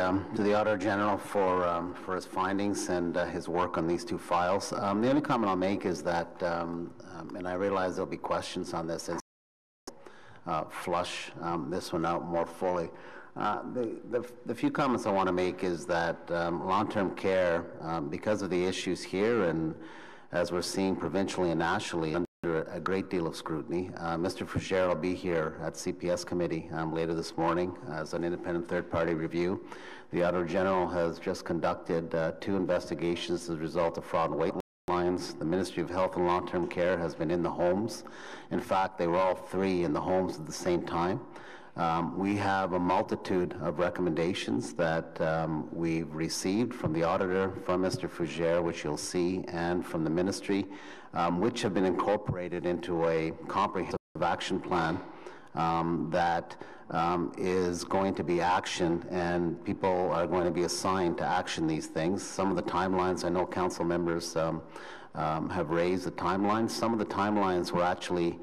Auditor General for his findings and his work on these two files. The only comment I'll make is that, and I realize there'll be questions on this, flush this one out more fully. The few comments I want to make is that long-term care, because of the issues here and as we're seeing provincially and nationally, under a great deal of scrutiny. Mr. Fougere will be here at CPS committee later this morning as an independent third-party review. The Auditor General has just conducted 2 investigations as a result of fraud and waste lines. The Ministry of Health and Long-Term Care has been in the homes. In fact, they were all 3 in the homes at the same time. We have a multitude of recommendations that we've received from the auditor, from Mr. Fougere, which you'll see, and from the ministry, which have been incorporated into a comprehensive action plan that is going to be actioned, and people are going to be assigned to action these things. Some of the timelines, I know council members have raised the timelines. Some of the timelines were actually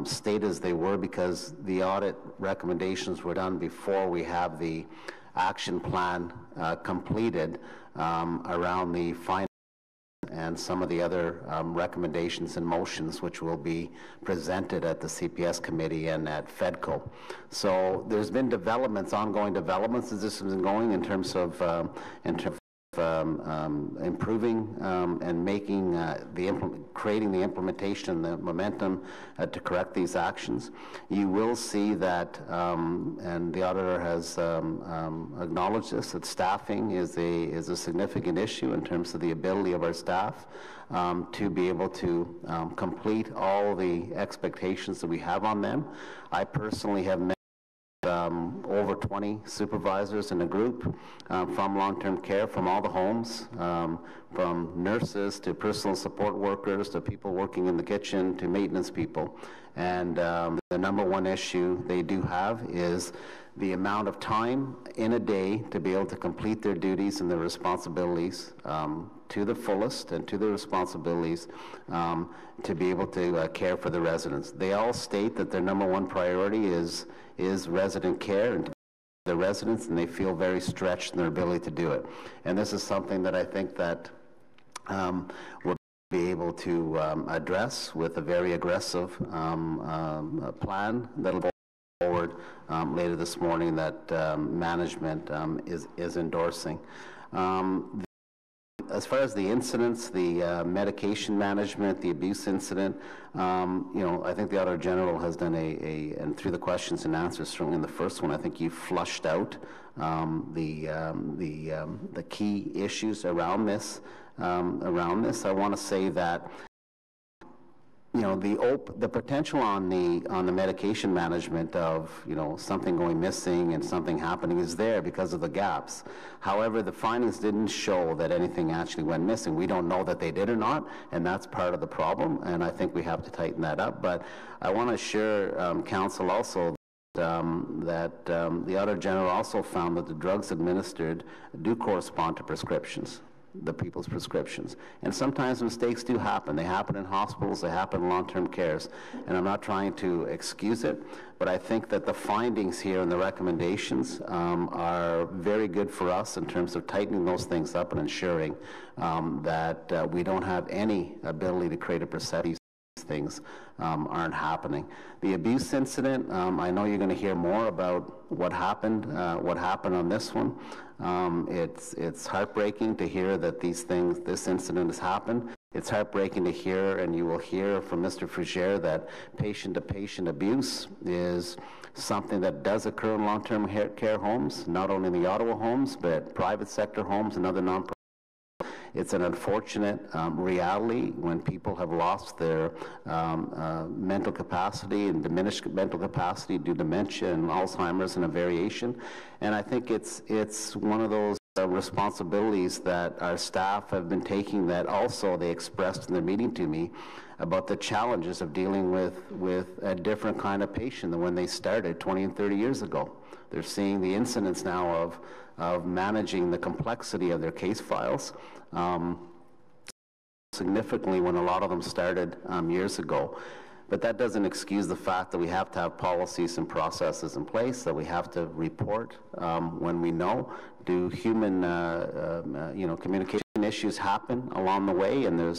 stayed as they were because the audit recommendations were done before we have the action plan completed around the finance and some of the other recommendations and motions which will be presented at the CPS committee and at FEDCO. So there's been developments, ongoing developments as this has been going in terms of improving and making creating the implementation, the momentum to correct these actions. You will see that, and the auditor has acknowledged this, that staffing is a significant issue in terms of the ability of our staff to be able to complete all the expectations that we have on them. I personally have met over 20 supervisors in a group from long-term care, from all the homes, from nurses to personal support workers to people working in the kitchen to maintenance people. And the number one issue they do have is the amount of time in a day to be able to complete their duties and their responsibilities to the fullest and to their responsibilities to be able to care for the residents. They all state that their number one priority is resident care and the residents, and they feel very stretched in their ability to do it. And this is something that I think that we'll be able to address with a very aggressive plan that'll go forward later this morning that management is endorsing. As far as the incidents, the medication management, the abuse incident, I think the Auditor General has done and through the questions and answers, certainly in the first one, I think you flushed out the key issues around this. I want to say that the potential on the medication management of something going missing and something happening is there because of the gaps. However, the findings didn't show that anything actually went missing. We don't know that they did or not, and that's part of the problem, and I think we have to tighten that up. But I want to assure Council also that the Auditor General also found that the drugs administered do correspond to prescriptions, the people's prescriptions. And sometimes mistakes do happen. They happen in hospitals, they happen in long-term cares. And I'm not trying to excuse it, but I think that the findings here and the recommendations are very good for us in terms of tightening those things up and ensuring that we don't have any ability to create a perception things aren't happening. The abuse incident, I know you're going to hear more about what happened on this one. It's heartbreaking to hear that this incident has happened. It's heartbreaking to hear, and you will hear from Mr. Frugere, that patient-to-patient abuse is something that does occur in long-term care homes, not only in the Ottawa homes, but private sector homes and other non-profit. It's an unfortunate reality when people have lost their mental capacity and diminished mental capacity due to dementia and Alzheimer's and a variation. And I think it's one of those responsibilities that our staff have been taking, that also they expressed in their meeting to me about the challenges of dealing with a different kind of patient than when they started 20 and 30 years ago. They're seeing the incidents now of managing the complexity of their case files significantly when a lot of them started years ago. But that doesn't excuse the fact that we have to have policies and processes in place, that we have to report when we know. Do human communication issues happen along the way, and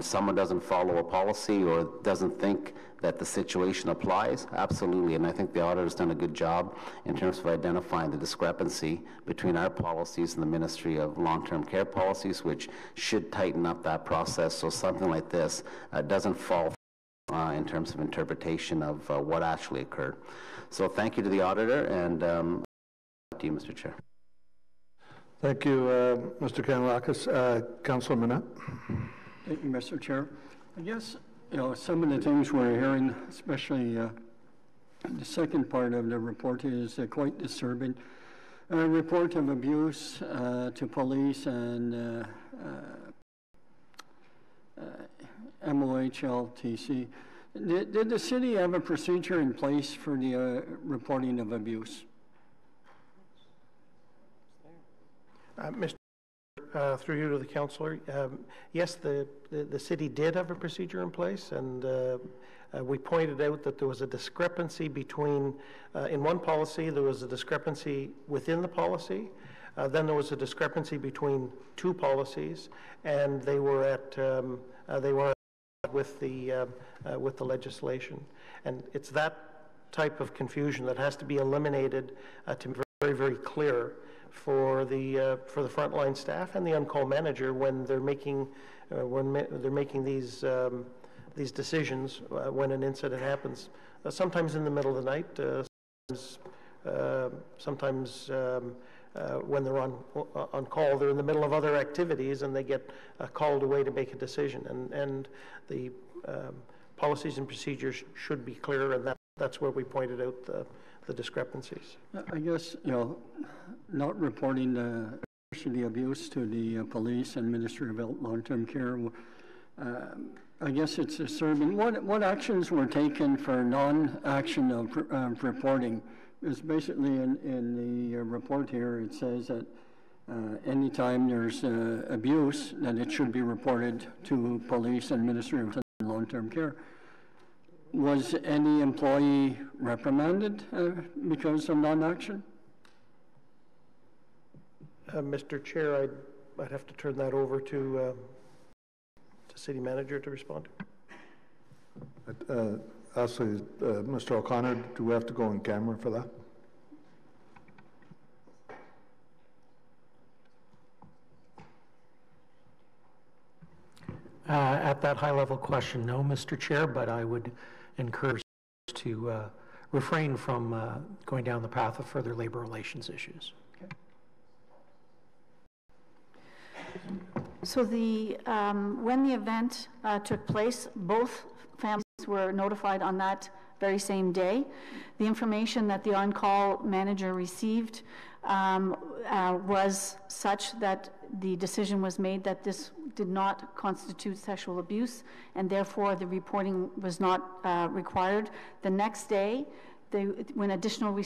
someone doesn't follow a policy or doesn't think that the situation applies? Absolutely, and I think the auditor's done a good job in terms of identifying the discrepancy between our policies and the Ministry of Long-Term Care policies, which should tighten up that process so something like this doesn't fall in terms of interpretation of what actually occurred. So thank you to the auditor, and to you, Mr. Chair. Thank you, Mr. Kanalakis. Councillor Manette. Thank you, Mr. Chair. I guess some of the things we're hearing, especially the second part of the report, is quite disturbing. A report of abuse to police and MOHLTC. Did the city have a procedure in place for the reporting of abuse? Mr. Through you to the councillor, yes, the city did have a procedure in place, and we pointed out that there was a discrepancy between, in one policy, there was a discrepancy within the policy, then there was a discrepancy between two policies, and they were with the legislation. And it's that type of confusion that has to be eliminated to be very, very clear for the frontline staff and the on-call manager when they're making these decisions when an incident happens. Sometimes in the middle of the night, sometimes when they're on call, they're in the middle of other activities and they get called away to make a decision. And the policies and procedures should be clear, and that's where we pointed out the discrepancies. I guess, not reporting the abuse to the police and Ministry of Long-Term Care, I guess it's disturbing. What actions were taken for non-action of reporting? Because basically in the report here, it says that anytime there's abuse, then it should be reported to police and Ministry of Long-Term Care. Was any employee reprimanded because of non-action? Mr. Chair, I'd have to turn that over to City Manager to respond. Actually, Mr. O'Connor, do we have to go on camera for that? At that high-level question, no, Mr. Chair, but I would encourage to refrain from going down the path of further labor relations issues. Okay. So when the event took place, both families were notified on that very same day. The information that the on-call manager received was such that the decision was made that this did not constitute sexual abuse, and therefore the reporting was not required. The next day, when additional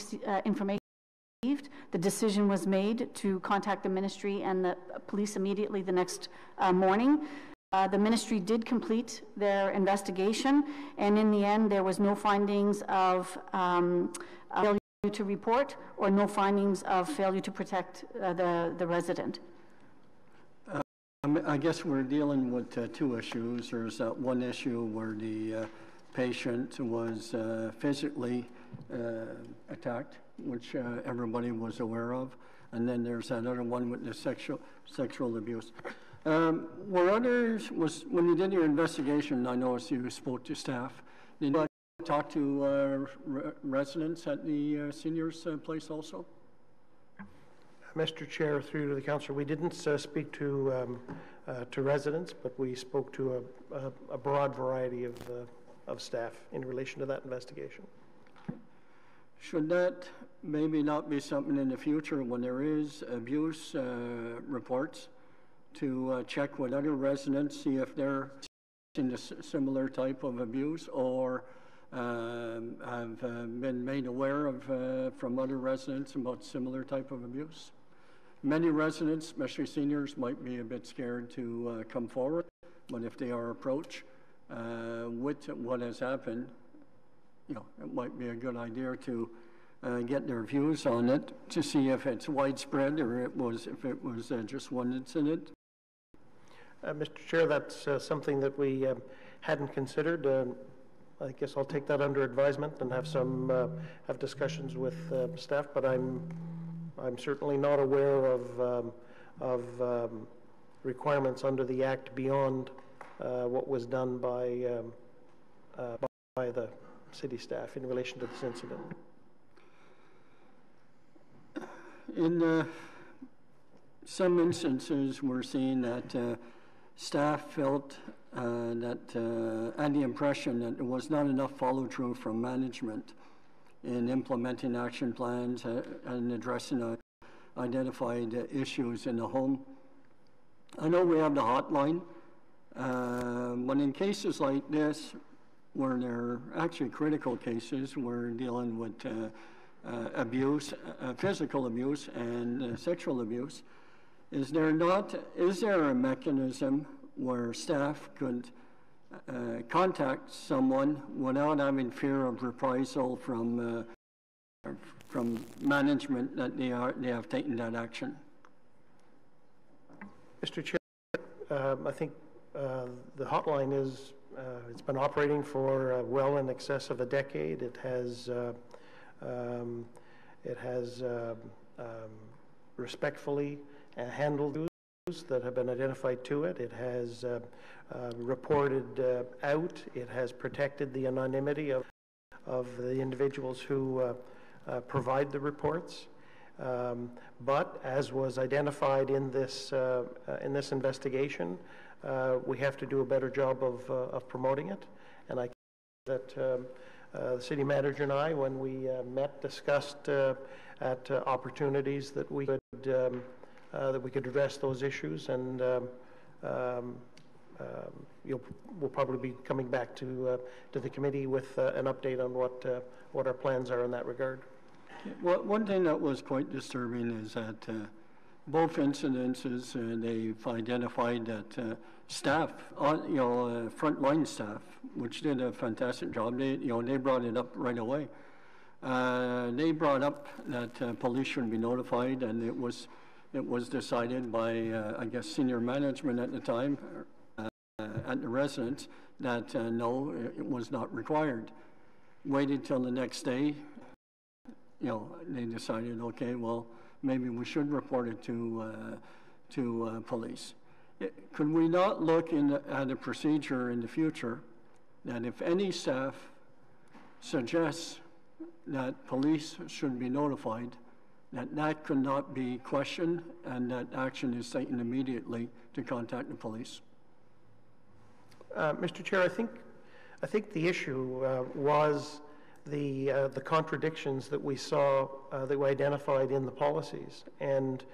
information was received, the decision was made to contact the ministry and the police immediately the next morning. The ministry did complete their investigation, and in the end, there was no findings of failure to report or no findings of failure to protect the resident. I guess we're dealing with two issues. There's one issue where the patient was physically attacked, which everybody was aware of, and then there's another one with the sexual abuse. Were others, when you did your investigation, I noticed you spoke to staff, did you talk to residents at the seniors' place also? Mr. Chair, through to the councillor, we didn't speak to residents, but we spoke to a broad variety of staff in relation to that investigation. Should that maybe not be something in the future when there is abuse reports to check with other residents, see if they're in a similar type of abuse or have been made aware of from other residents about similar type of abuse? Many residents, especially seniors, might be a bit scared to come forward, but if they are approached with what has happened, it might be a good idea to get their views on it to see if it's widespread or if it was just one incident. Mr. Chair, that's something that we hadn't considered. I guess I'll take that under advisement and have discussions with staff, but I'm certainly not aware of requirements under the Act beyond what was done by the city staff in relation to this incident. In some instances, we're seeing that staff felt that had the impression that there was not enough follow-through from management in implementing action plans and addressing identified issues in the home. I know we have the hotline, but in cases like this, where they're actually critical cases, we're dealing with abuse, physical abuse and sexual abuse. Is there a mechanism where staff could contact someone without having fear of reprisal from management that they have taken that action? Mr. Chair, I think the hotline is, it's been operating for well in excess of a decade. It has respectfully handled issues that have been identified to it. It has reported out. It has protected the anonymity of the individuals who provide the reports. But as was identified in this investigation, we have to do a better job of promoting it. And I that the city manager and I, when we met, discussed at opportunities that we could address those issues, and we'll probably be coming back to the committee with an update on what our plans are in that regard. Well, one thing that was quite disturbing is that both incidences, they've identified that staff, frontline staff, which did a fantastic job. They brought it up right away. They brought up that police should be notified, and it was decided by I guess senior management at the time, at the residence, that no, it was not required. Waited till the next day. They decided, okay, well, maybe we should report it to police. Could we not look at a procedure in the future that if any staff suggests that police should be notified, that could not be questioned and that action is taken immediately to contact the police? Mr. Chair, I think the issue was the contradictions that we saw, that we identified in the policies. And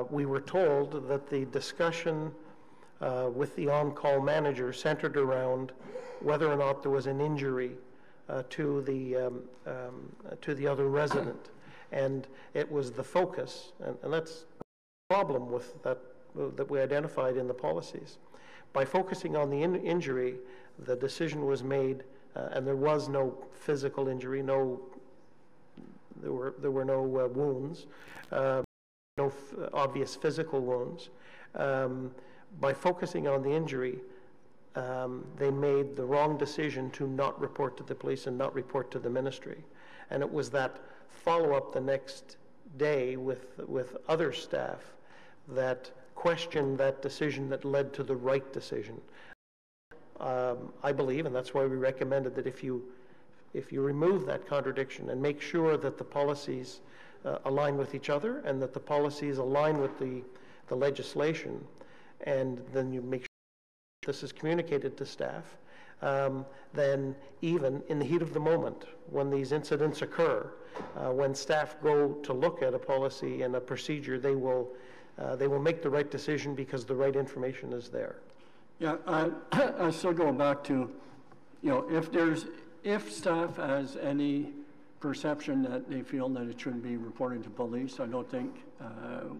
we were told that the discussion with the on-call manager centered around whether or not there was an injury to the other resident. And it was the focus, and that's the problem with that we identified in the policies. By focusing on the injury, the decision was made, and there was no physical injury, there were no wounds, no obvious physical wounds. By focusing on the injury, they made the wrong decision to not report to the police and not report to the ministry. And it was that follow-up the next day with other staff that questioned that decision that led to the right decision. I believe, and that's why we recommended that if you remove that contradiction and make sure that the policies align with each other and that the policies align with the legislation, and then you make sure this is communicated to staff, then even in the heat of the moment, when these incidents occur, when staff go to look at a policy and a procedure, they will make the right decision because the right information is there. Yeah, I still go back to, if staff has any perception that they feel that it should be reported to police, I don't think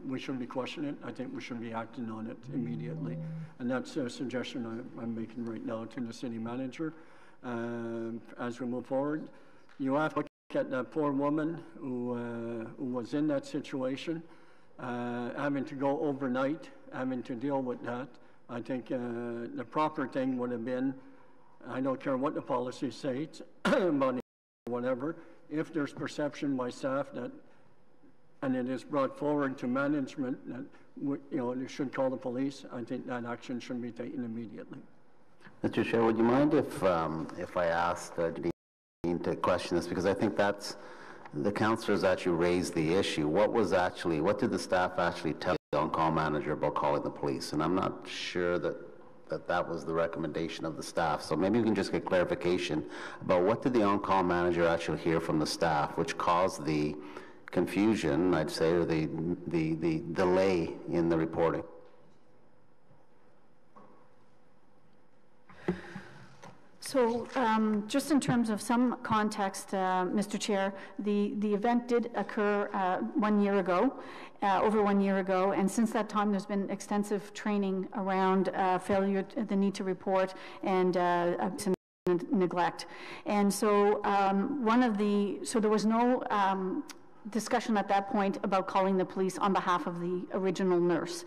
we should be questioning it. I think we should be acting on it immediately. And that's a suggestion I'm making right now to the city manager. As we move forward, you have to look at that poor woman who was in that situation, having to go overnight, having to deal with that. I think the proper thing would have been, I don't care what the policy says about whatever, if there's perception by staff that, and it is brought forward to management that they should call the police, I think that action should be taken immediately. Mr. Chair, would you mind if I asked Dean to question this, because I think that's the councillors actually raised the issue. What did the staff actually tell the on-call manager about calling the police? And I'm not sure that was the recommendation of the staff. So maybe we can just get clarification about what did the on-call manager actually hear from the staff, which caused the confusion, I'd say, or the delay in the reporting. So just in terms of some context, Mr. Chair, the event did occur 1 year ago, over 1 year ago, and since that time there's been extensive training around failure, the need to report, and neglect. And so so there was no discussion at that point about calling the police on behalf of the original nurse.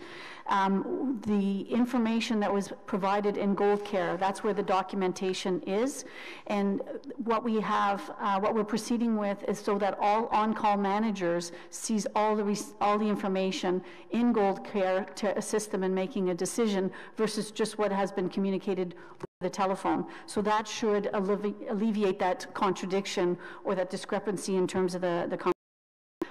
The information that was provided in Gold Care, that's where the documentation is, and what we have, what we're proceeding with is so that all on-call managers sees all the information in Gold Care to assist them in making a decision versus just what has been communicated over the telephone. So that should alleviate that contradiction or that discrepancy in terms of the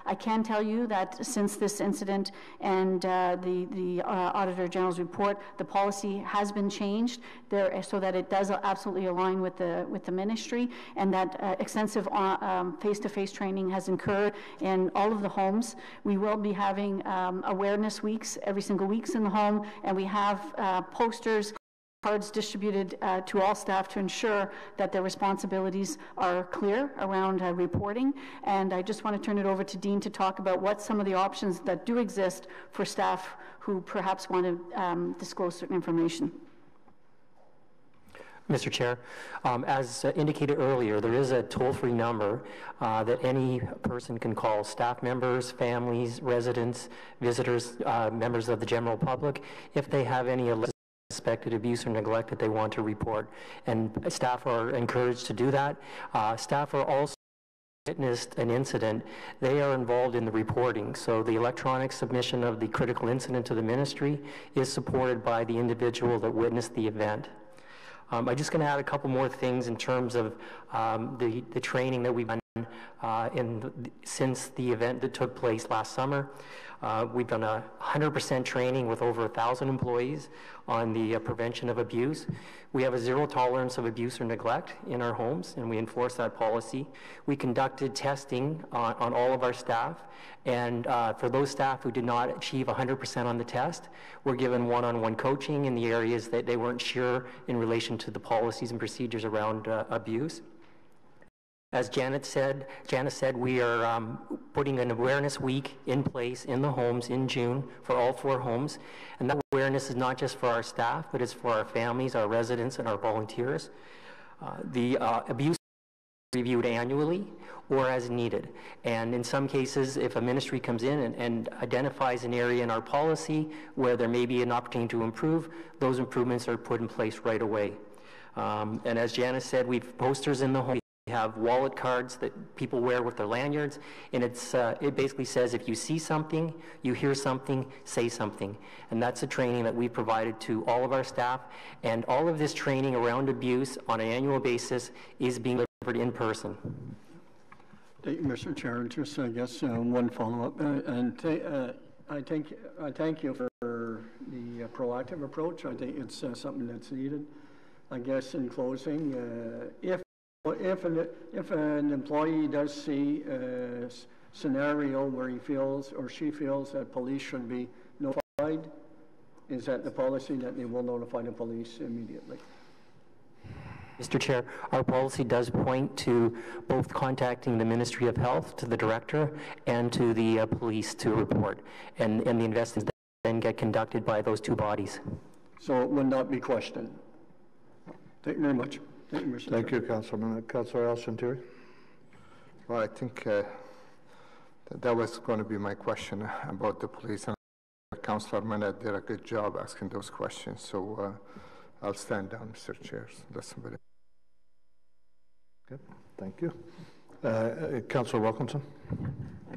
I can tell you that since this incident and the Auditor General's report, the policy has been changed there so that it does absolutely align with the ministry, and that extensive face-to-face training has occurred in all of the homes. We will be having awareness weeks every single week in the home, and we have posters, cards distributed to all staff to ensure that their responsibilities are clear around reporting. And I just want to turn it over to Dean to talk about what some of the options that do exist for staff who perhaps want to disclose certain information. Mr. Chair, as indicated earlier, there is a toll-free number that any person can call, staff members, families, residents, visitors, members of the general public, if they have any suspected abuse or neglect that they want to report, and staff are encouraged to do that. Staff are also witnessed an incident, they are involved in the reporting. So the electronic submission of the critical incident to the ministry is supported by the individual that witnessed the event. I'm just going to add a couple more things in terms of the training that we've done since the event that took place last summer. We've done 100% training with over 1,000 employees on the prevention of abuse. We have a zero tolerance of abuse or neglect in our homes, and we enforce that policy. We conducted testing on all of our staff, and for those staff who did not achieve 100% on the test, we're given one-on-one coaching in the areas that they weren't sure in relation to the policies and procedures around abuse. As Janice said, we are putting an awareness week in place in the homes in June for all 4 homes. And that awareness is not just for our staff, but it's for our families, our residents, and our volunteers. The abuse is reviewed annually or as needed. And in some cases, if a ministry comes in and identifies an area in our policy where there may be an opportunity to improve, those improvements are put in place right away. And as Janice said, we have posters in the home. We have wallet cards that people wear with their lanyards, and it basically says if you see something, you hear something, say something. And that's a training that we provided to all of our staff, and all of this training around abuse on an annual basis is being delivered in person. Thank you, Mr. Chair. Just, I guess, one follow-up. I thank you for the proactive approach. I think it's something that's needed. I guess in closing, if an employee does see a scenario where he feels or she feels that police should be notified, is that the policy that they will notify the police immediately? Mr. Chair, our policy does point to both contacting the Ministry of Health, to the director, and to the police to report. And the investigations then get conducted by those 2 bodies. So it would not be questioned. Thank you very much. Thank you, Councilman. Councilor Al-Shantiri. Well, I think that was going to be my question about the police. And Councilor Manette did a good job asking those questions. So I'll stand down, Mr. Chair. That's somebody. Good. Thank you. Councilor Wilkinson.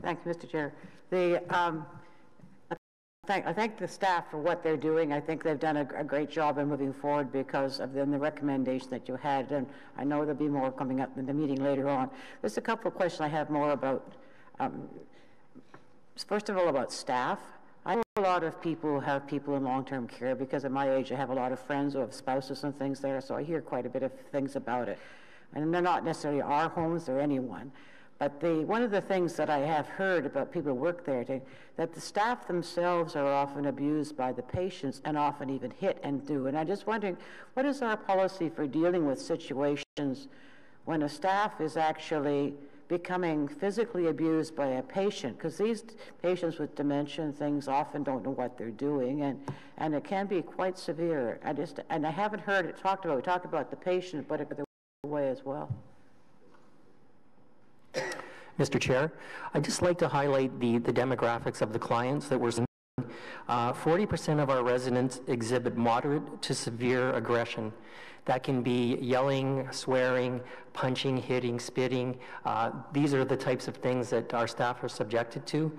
Thank you, Mr. Chair. I thank the staff for what they're doing. I think they've done a great job in moving forward because of the recommendation that you had, and I know there'll be more coming up in the meeting later on. There's a couple of questions I have more about. First of all, about staff. I know a lot of people who have people in long-term care. Because at my age, I have a lot of friends who have spouses and things there, so I hear quite a bit of things about it. And they're not necessarily our homes or anyone. But one of the things that I have heard about people who work there, that the staff themselves are often abused by the patients and often even hit and do. And I'm just wondering, what is our policy for dealing with situations when a staff is actually becoming physically abused by a patient? Because these patients with dementia and things often don't know what they're doing, and it can be quite severe. I haven't heard it talked about. We talk about the patient, but the way as well. Mr. Chair, I'd just like to highlight the demographics of the clients that we're seeing. 40% of our residents exhibit moderate to severe aggression. That can be yelling, swearing, punching, hitting, spitting. These are the types of things that our staff are subjected to.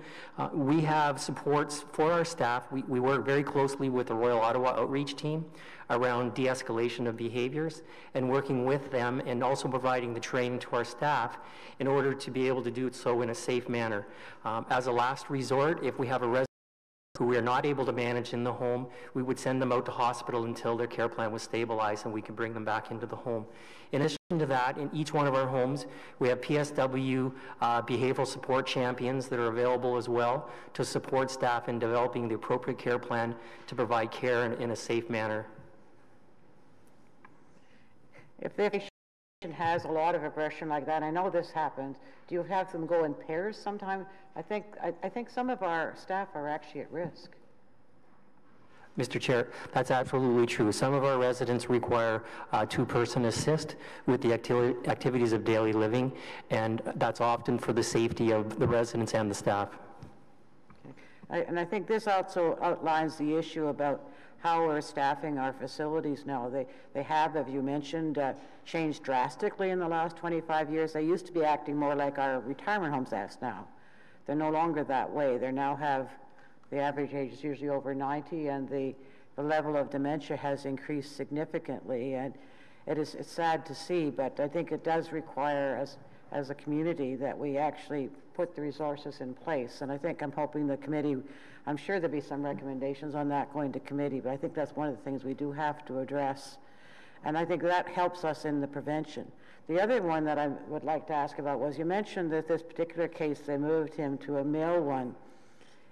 We have supports for our staff. We work very closely with the Royal Ottawa Outreach Team around de-escalation of behaviors and working with them and also providing the training to our staff in order to be able to do so in a safe manner. As a last resort, if we have a resident who we are not able to manage in the home, we would send them out to hospital until their care plan was stabilized and we could bring them back into the home. In addition to that, in each one of our homes, we have PSW behavioral support champions that are available as well to support staff in developing the appropriate care plan to provide care in a safe manner. If the patient has a lot of aggression like that, I know this happens, do you have them go in pairs sometime? I think some of our staff are actually at risk. Mr. Chair, that's absolutely true. Some of our residents require two-person assist with the activities of daily living, and that's often for the safety of the residents and the staff. Okay. And I think this also outlines the issue about how we're staffing our facilities now. They have, as you mentioned, changed drastically in the last 25 years. They used to be acting more like our retirement homes act now. They're no longer that way. They now have, the average age is usually over 90, and the level of dementia has increased significantly. And it's sad to see, but I think it does require, as a community, that we actually put the resources in place. And I'm hoping the committee, I'm sure there'll be some recommendations on that going to committee, but I think that's one of the things we do have to address. And I think that helps us in the prevention. The other one that I would like to ask about was, you mentioned that this particular case, they moved him to a male one.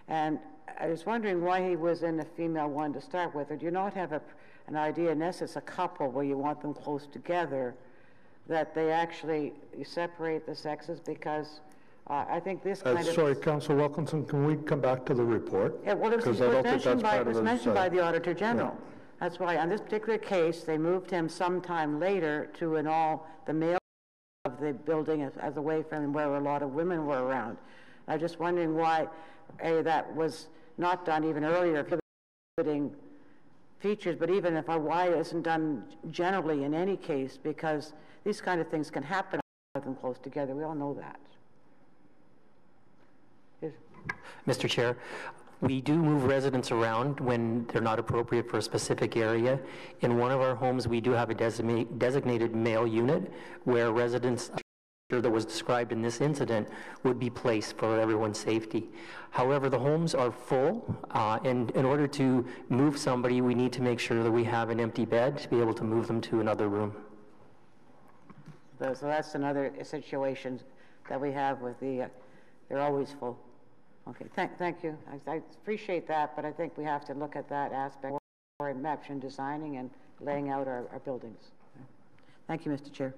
And I was wondering why he was in a female one to start with, or do you not have an idea, unless it's a couple where you want them close together, that they actually separate the sexes? Because I think this kind of... Sorry, Councillor Wilkinson, can we come back to the report? Yeah, well, it was mentioned by the Auditor General. Yeah. That's why on this particular case, they moved him sometime later to the male of the building as away from where a lot of women were around. I'm just wondering why that was not done even earlier, exhibiting features, but even if why it isn't done generally in any case, because these kind of things can happen with them close together. We all know that. Mr. Chair, we do move residents around when they're not appropriate for a specific area. In one of our homes, we do have a designated male unit where residents that was described in this incident would be placed for everyone's safety. However, the homes are full, and in order to move somebody, we need to make sure that we have an empty bed to be able to move them to another room. So that's another situation that we have with they're always full. Okay, thank you. I appreciate that, but I think we have to look at that aspect for option designing and laying out our buildings. Thank you, Mr. Chair.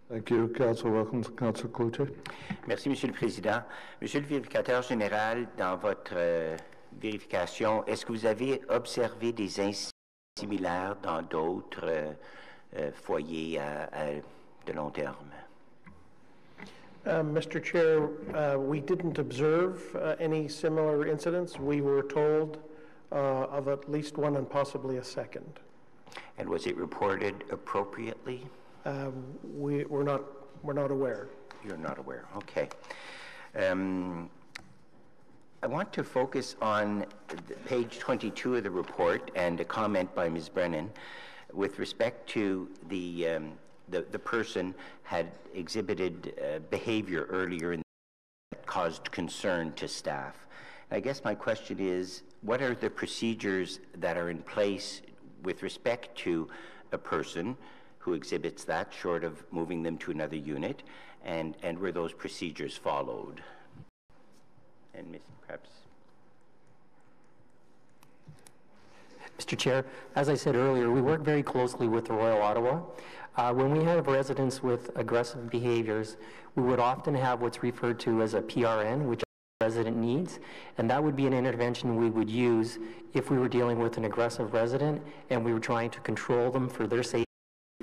Thank you. Councillor Wilkins. Councillor Cloutier. Merci, Monsieur le Président. Monsieur le vérificateur général, dans votre vérification, est-ce que vous avez observé des incidents similaires dans d'autres foyers de long terme? Mr. Chair, we didn't observe any similar incidents. We were told of at least one and possibly a second. And was it reported appropriately? We're not aware. You're not aware. Okay. I want to focus on page 22 of the report and a comment by Ms. Brennan with respect to the person had exhibited behavior earlier that caused concern to staff. I guess my question is, what are the procedures that are in place with respect to a person who exhibits that, short of moving them to another unit, and were those procedures followed? And perhaps... Mr. Chair, as I said earlier, we work very closely with the Royal Ottawa. When we have residents with aggressive behaviors, we would often have what's referred to as a PRN, which resident needs, and that would be an intervention we would use if we were dealing with an aggressive resident and we were trying to control them for their safety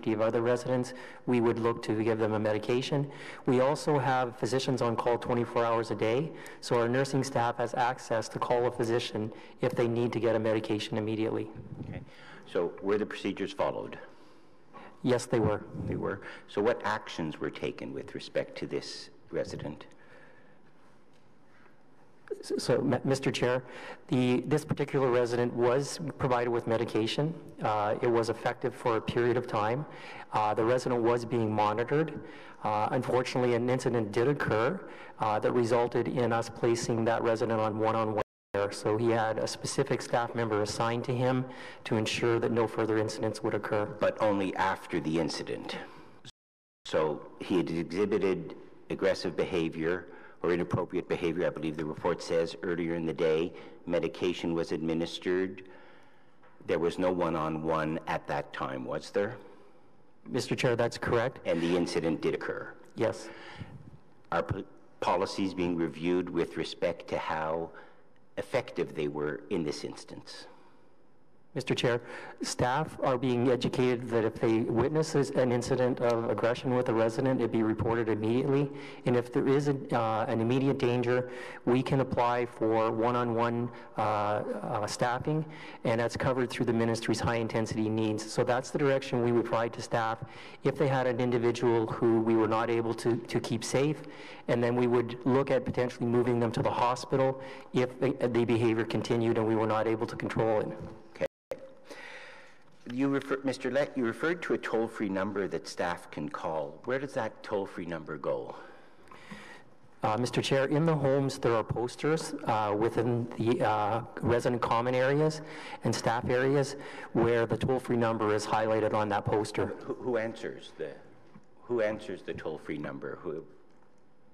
of other residents. We would look to give them a medication. We also have physicians on call 24 hours a day, so our nursing staff has access to call a physician if they need to get a medication immediately. Okay. So were the procedures followed? Yes, they were. They were. So what actions were taken with respect to this resident? So, Mr. Chair, this particular resident was provided with medication. It was effective for a period of time. The resident was being monitored. Unfortunately, an incident did occur that resulted in us placing that resident on one-on-one care. So he had a specific staff member assigned to him to ensure that no further incidents would occur. But only after the incident. So he had exhibited aggressive behavior or inappropriate behavior, I believe the report says, earlier in the day. Medication was administered. There was no one-on-one at that time, was there? Mr. Chair, that's correct. And the incident did occur? Yes. Are policies being reviewed with respect to how effective they were in this instance? Mr. Chair, staff are being educated that if they witness an incident of aggression with a resident, it be reported immediately. And if there is an immediate danger, we can apply for one-on-one staffing, and that's covered through the ministry's high-intensity needs. So that's the direction we would provide to staff if they had an individual who we were not able to keep safe, and then we would look at potentially moving them to the hospital if the behavior continued and we were not able to control it. Mr. Lett, you referred to a toll-free number that staff can call. Where does that toll-free number go? Mr. Chair, in the homes there are posters within the resident common areas and staff areas where the toll-free number is highlighted on that poster. Who answers the toll-free number?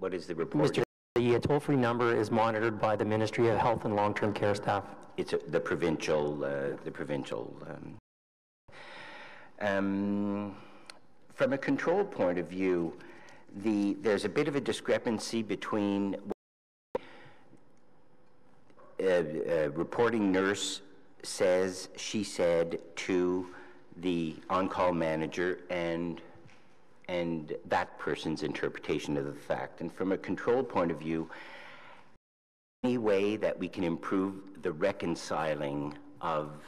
What is the report? Mr. The toll-free number is monitored by the Ministry of Health and Long-Term Care staff. It's the provincial. From a control point of view, there's a bit of a discrepancy between a reporting nurse says, she said to the on-call manager and that person's interpretation of the fact. And from a control point of view, any way that we can improve the reconciling of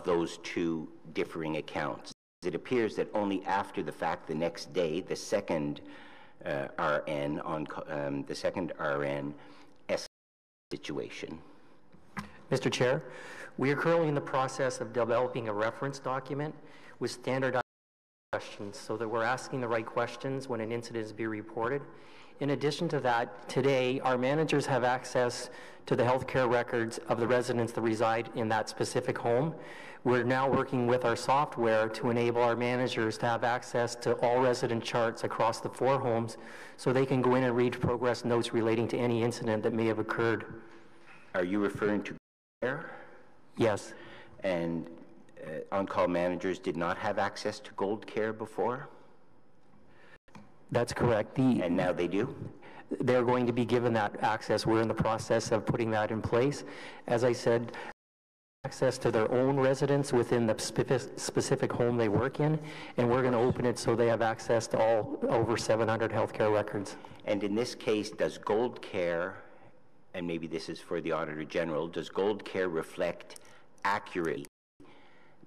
those two differing accounts. It appears that only after the fact, the next day, the second RN situation. Mr. Chair, we are currently in the process of developing a reference document with standardized questions so that we're asking the right questions when an incident is being reported. In addition to that, today our managers have access to the healthcare records of the residents that reside in that specific home. We're now working with our software to enable our managers to have access to all resident charts across the 4 homes so they can go in and read progress notes relating to any incident that may have occurred. Are you referring to care? Yes. And on-call managers did not have access to Gold Care before? That's correct. And now they do? They're going to be given that access. We're in the process of putting that in place. As I said, access to their own residents within the specific home they work in, and we're going to open it so they have access to all over 700 healthcare records. And in this case, does Gold Care, and maybe this is for the Auditor General, does Gold Care reflect accurately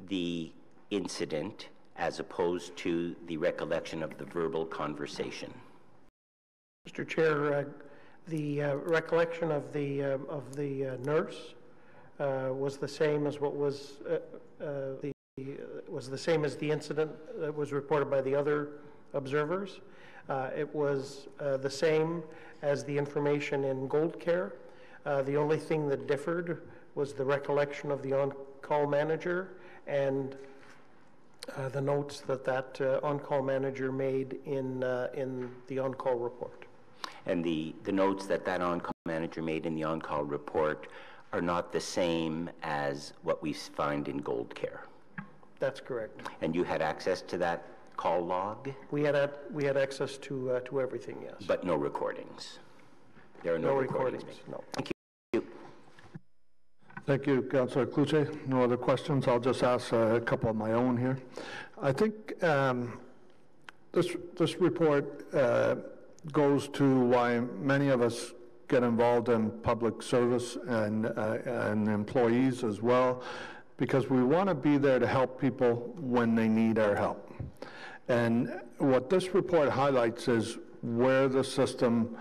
the incident as opposed to the recollection of the verbal conversation? Mr. Chair, the recollection of the nurse was the same as what was the same as the incident that was reported by the other observers. It was the same as the information in Gold Care. The only thing that differed was the recollection of the on-call manager and The notes that on-call manager made in the on-call report. And the notes that on-call manager made in the on-call report are not the same as what we find in Gold Care. That's correct. And you had access to that call log? We had access to everything, yes. But no recordings. There are no recordings. No. Thank you. Thank you, Councillor Cloutier. No other questions. I'll just ask a couple of my own here. I think this report goes to why many of us get involved in public service and employees as well, because we want to be there to help people when they need our help. And what this report highlights is where the system,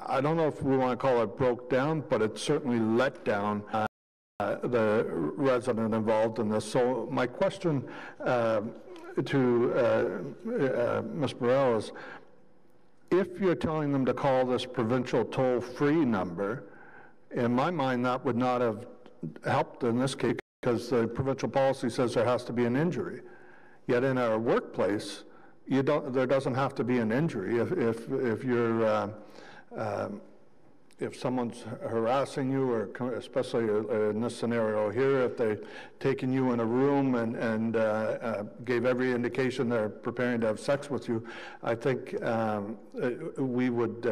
I don't know if we want to call it broke down, but it certainly let down the resident involved in this. So my question to Ms. Burrell is, if you're telling them to call this provincial toll-free number, in my mind that would not have helped in this case, because the provincial policy says there has to be an injury. Yet in our workplace, there doesn't have to be an injury. If you're if someone's harassing you, or especially in this scenario here, if they've taken you in a room and gave every indication they're preparing to have sex with you, I think we would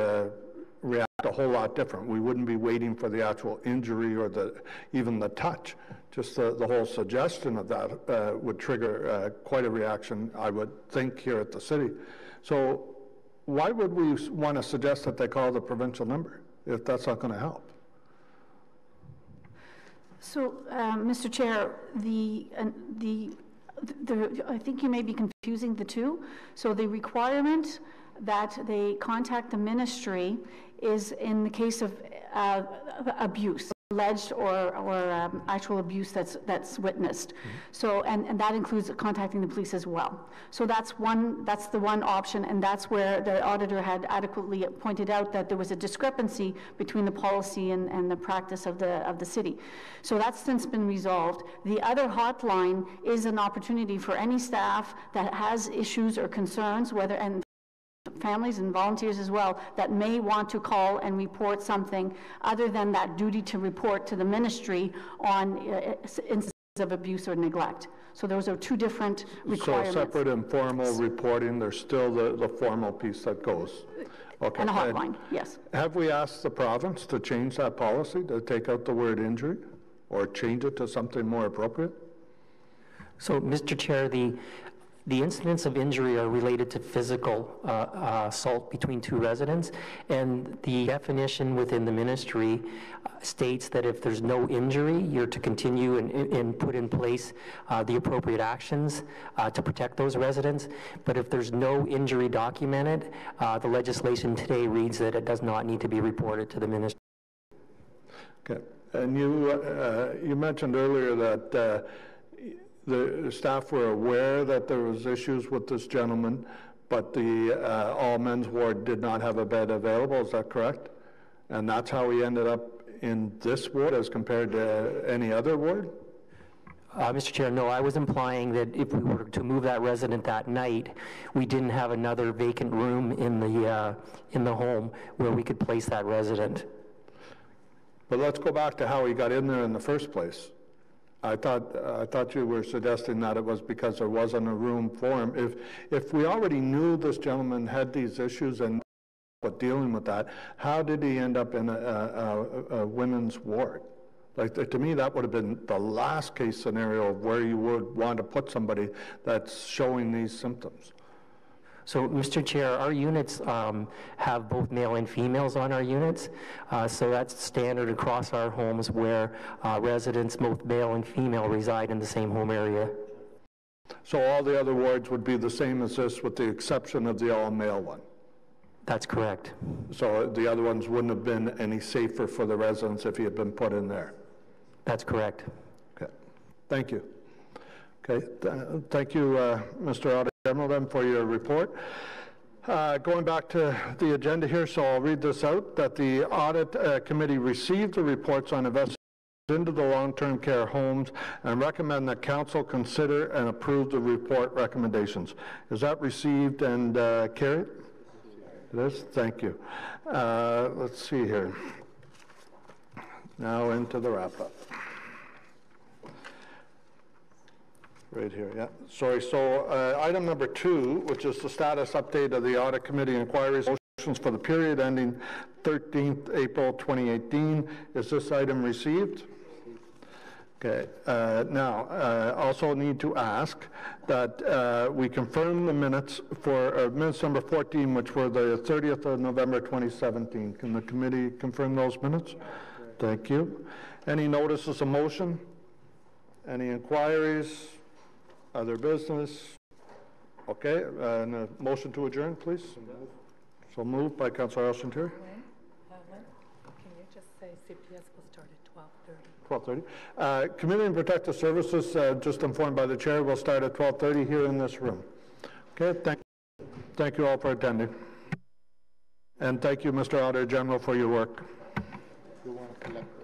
react a whole lot different. We wouldn't be waiting for the actual injury or even the touch. Just the whole suggestion of that would trigger quite a reaction, I would think, here at the city. So why would we want to suggest that they call the provincial number if that's not going to help? So, Mr. Chair, I think you may be confusing the two. So the requirement that they contact the ministry is in the case of abuse, alleged or actual abuse that's witnessed. So and that includes contacting the police as well. So that's the one option, and that's where the auditor had adequately pointed out that there was a discrepancy between the policy and the practice of the city. So that's since been resolved. The other hotline is an opportunity for any staff that has issues or concerns, and families and volunteers as well, that may want to call and report something other than that duty to report to the ministry on instances of abuse or neglect. So those are two different requirements. So separate and formal reporting, there's still the formal piece that goes. Okay. And a hotline, yes. Have we asked the province to change that policy, to take out the word injury, or change it to something more appropriate? So, Mr. Chair, the incidents of injury are related to physical assault between two residents, and the definition within the ministry states that if there's no injury, you're to continue and put in place the appropriate actions to protect those residents. But if there's no injury documented, the legislation today reads that it does not need to be reported to the ministry. Okay, and you mentioned earlier that the staff were aware that there was issues with this gentleman, but the all-men's ward did not have a bed available, is that correct? And that's how he ended up in this ward as compared to any other ward? Mr. Chair, no, I was implying that if we were to move that resident that night, we didn't have another vacant room in the home where we could place that resident. But let's go back to how he got in there in the first place. I thought you were suggesting that it was because there wasn't a room for him. If we already knew this gentleman had these issues and was dealing with that, how did he end up in a women's ward? Like, to me, that would have been the last case scenario of where you would want to put somebody that's showing these symptoms. So, Mr. Chair, our units have both male and females on our units. So that's standard across our homes where residents, both male and female, reside in the same home area. So all the other wards would be the same as this with the exception of the all-male one? That's correct. So the other ones wouldn't have been any safer for the residents if he had been put in there? That's correct. Okay. Thank you. Okay. Thank you, Mr. Auditor General, then, for your report. Going back to the agenda here, so I'll read this out, that the Audit Committee received the reports on investigation into the long-term care homes and recommend that council consider and approve the report recommendations. Is that received and carried? It is? Thank you. Let's see here. Now into the wrap-up. Right here, yeah. Sorry, so item number 2, which is the status update of the Audit Committee inquiries motions for the period ending 13th April 2018. Is this item received? Okay. Now, also need to ask that we confirm the minutes for minutes number 14, which were the 30th of November 2017. Can the committee confirm those minutes? Thank you. Any notices of motion? Any inquiries? Other business? Okay, and a motion to adjourn, please. So moved by Councillor Elsinter. Can you just say CPS will start at 12:30? 12:30. Community and Protective Services, just informed by the chair, will start at 12:30 here in this room. Okay, thank you all for attending. And thank you, Mr. Auditor General, for your work. You want to collect